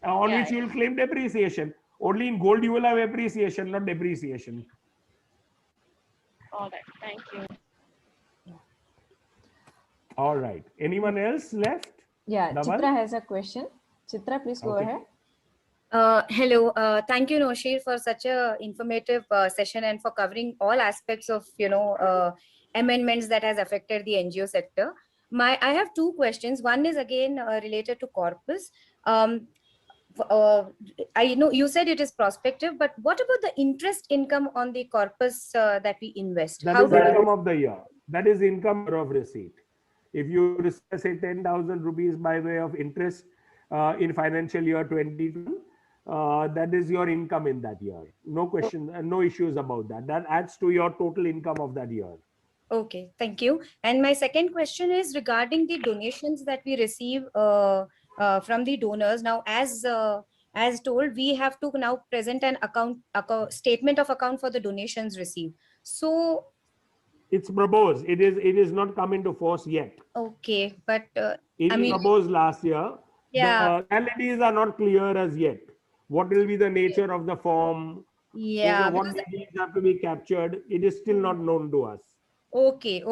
Speaker 1: on which you will claim depreciation. Only in gold you will have appreciation, not depreciation.
Speaker 7: All right. Thank you.
Speaker 1: All right. Anyone else left?
Speaker 2: Yeah,
Speaker 1: Dhaval?
Speaker 2: Chitra has a question. Chitra, please go ahead.
Speaker 8: Hello. Thank you, Noshir, for such a informative session and for covering all aspects of, amendments that has affected the NGO sector. I have two questions. One is again related to corpus. I know you said it is prospective, but what about the interest income on the corpus that we invest?
Speaker 1: That is income of the year. That is income of receipt. If you receive, say, 10,000 rupees by way of interest in financial year 22, that is your income in that year. No question, no issues about that. That adds to your total income of that year.
Speaker 8: Okay, thank you. And my second question is regarding the donations that we receive from the donors. Now, as told, we have to now present an statement of account for the donations received. So
Speaker 1: it's proposed. It is not come into force yet.
Speaker 8: Okay, but
Speaker 1: it was proposed last year.
Speaker 8: Yeah,
Speaker 1: the realities are not clear as yet. What will be the nature of the form?
Speaker 8: Yeah,
Speaker 1: what details have to be captured? It is still not known to us.
Speaker 8: Okay.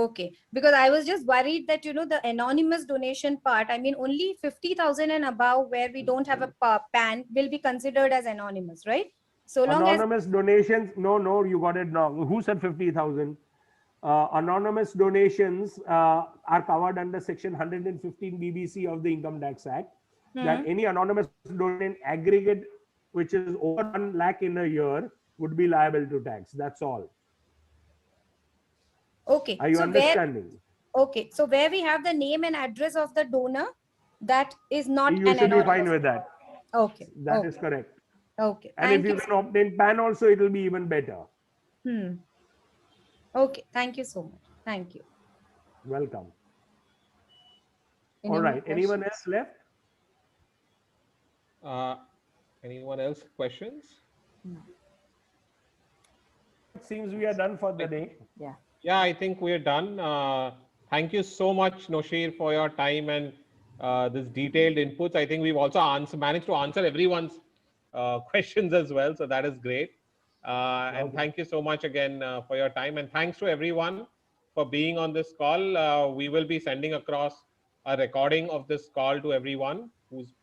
Speaker 8: Because I was just worried that, the anonymous donation part, I mean, only 50,000 and above where we don't have a PAN will be considered as anonymous, right? So long
Speaker 1: anonymous donations, no, you got it wrong. Who said 50,000? Anonymous donations are covered under section 115 BBC of the Income Tax Act. That any anonymous donation aggregate, which is over 1 lakh in a year, would be liable to tax. That's all.
Speaker 8: Okay.
Speaker 1: Are you understanding?
Speaker 8: So where we have the name and address of the donor, that is not
Speaker 1: you should be fine with that.
Speaker 8: Okay.
Speaker 1: That is correct.
Speaker 8: Okay.
Speaker 1: And if you can obtain PAN also, it will be even better.
Speaker 8: Okay. Thank you so much. Thank you.
Speaker 1: Welcome. All right. Anyone else left?
Speaker 3: Anyone else? Questions?
Speaker 2: No.
Speaker 1: It seems we are done for the day.
Speaker 3: Yeah, I think we're done. Thank you so much, Noshir, for your time and this detailed inputs. I think we've also managed to answer everyone's questions as well. So that is great. And thank you so much again for your time. And thanks to everyone for being on this call. We will be sending across a recording of this call to everyone who's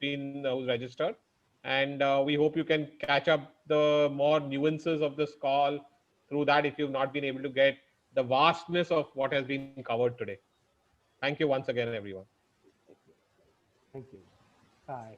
Speaker 3: registered. And we hope you can catch up the more nuances of this call through that if you've not been able to get the vastness of what has been covered today. Thank you once again, everyone.
Speaker 1: Thank you. Bye.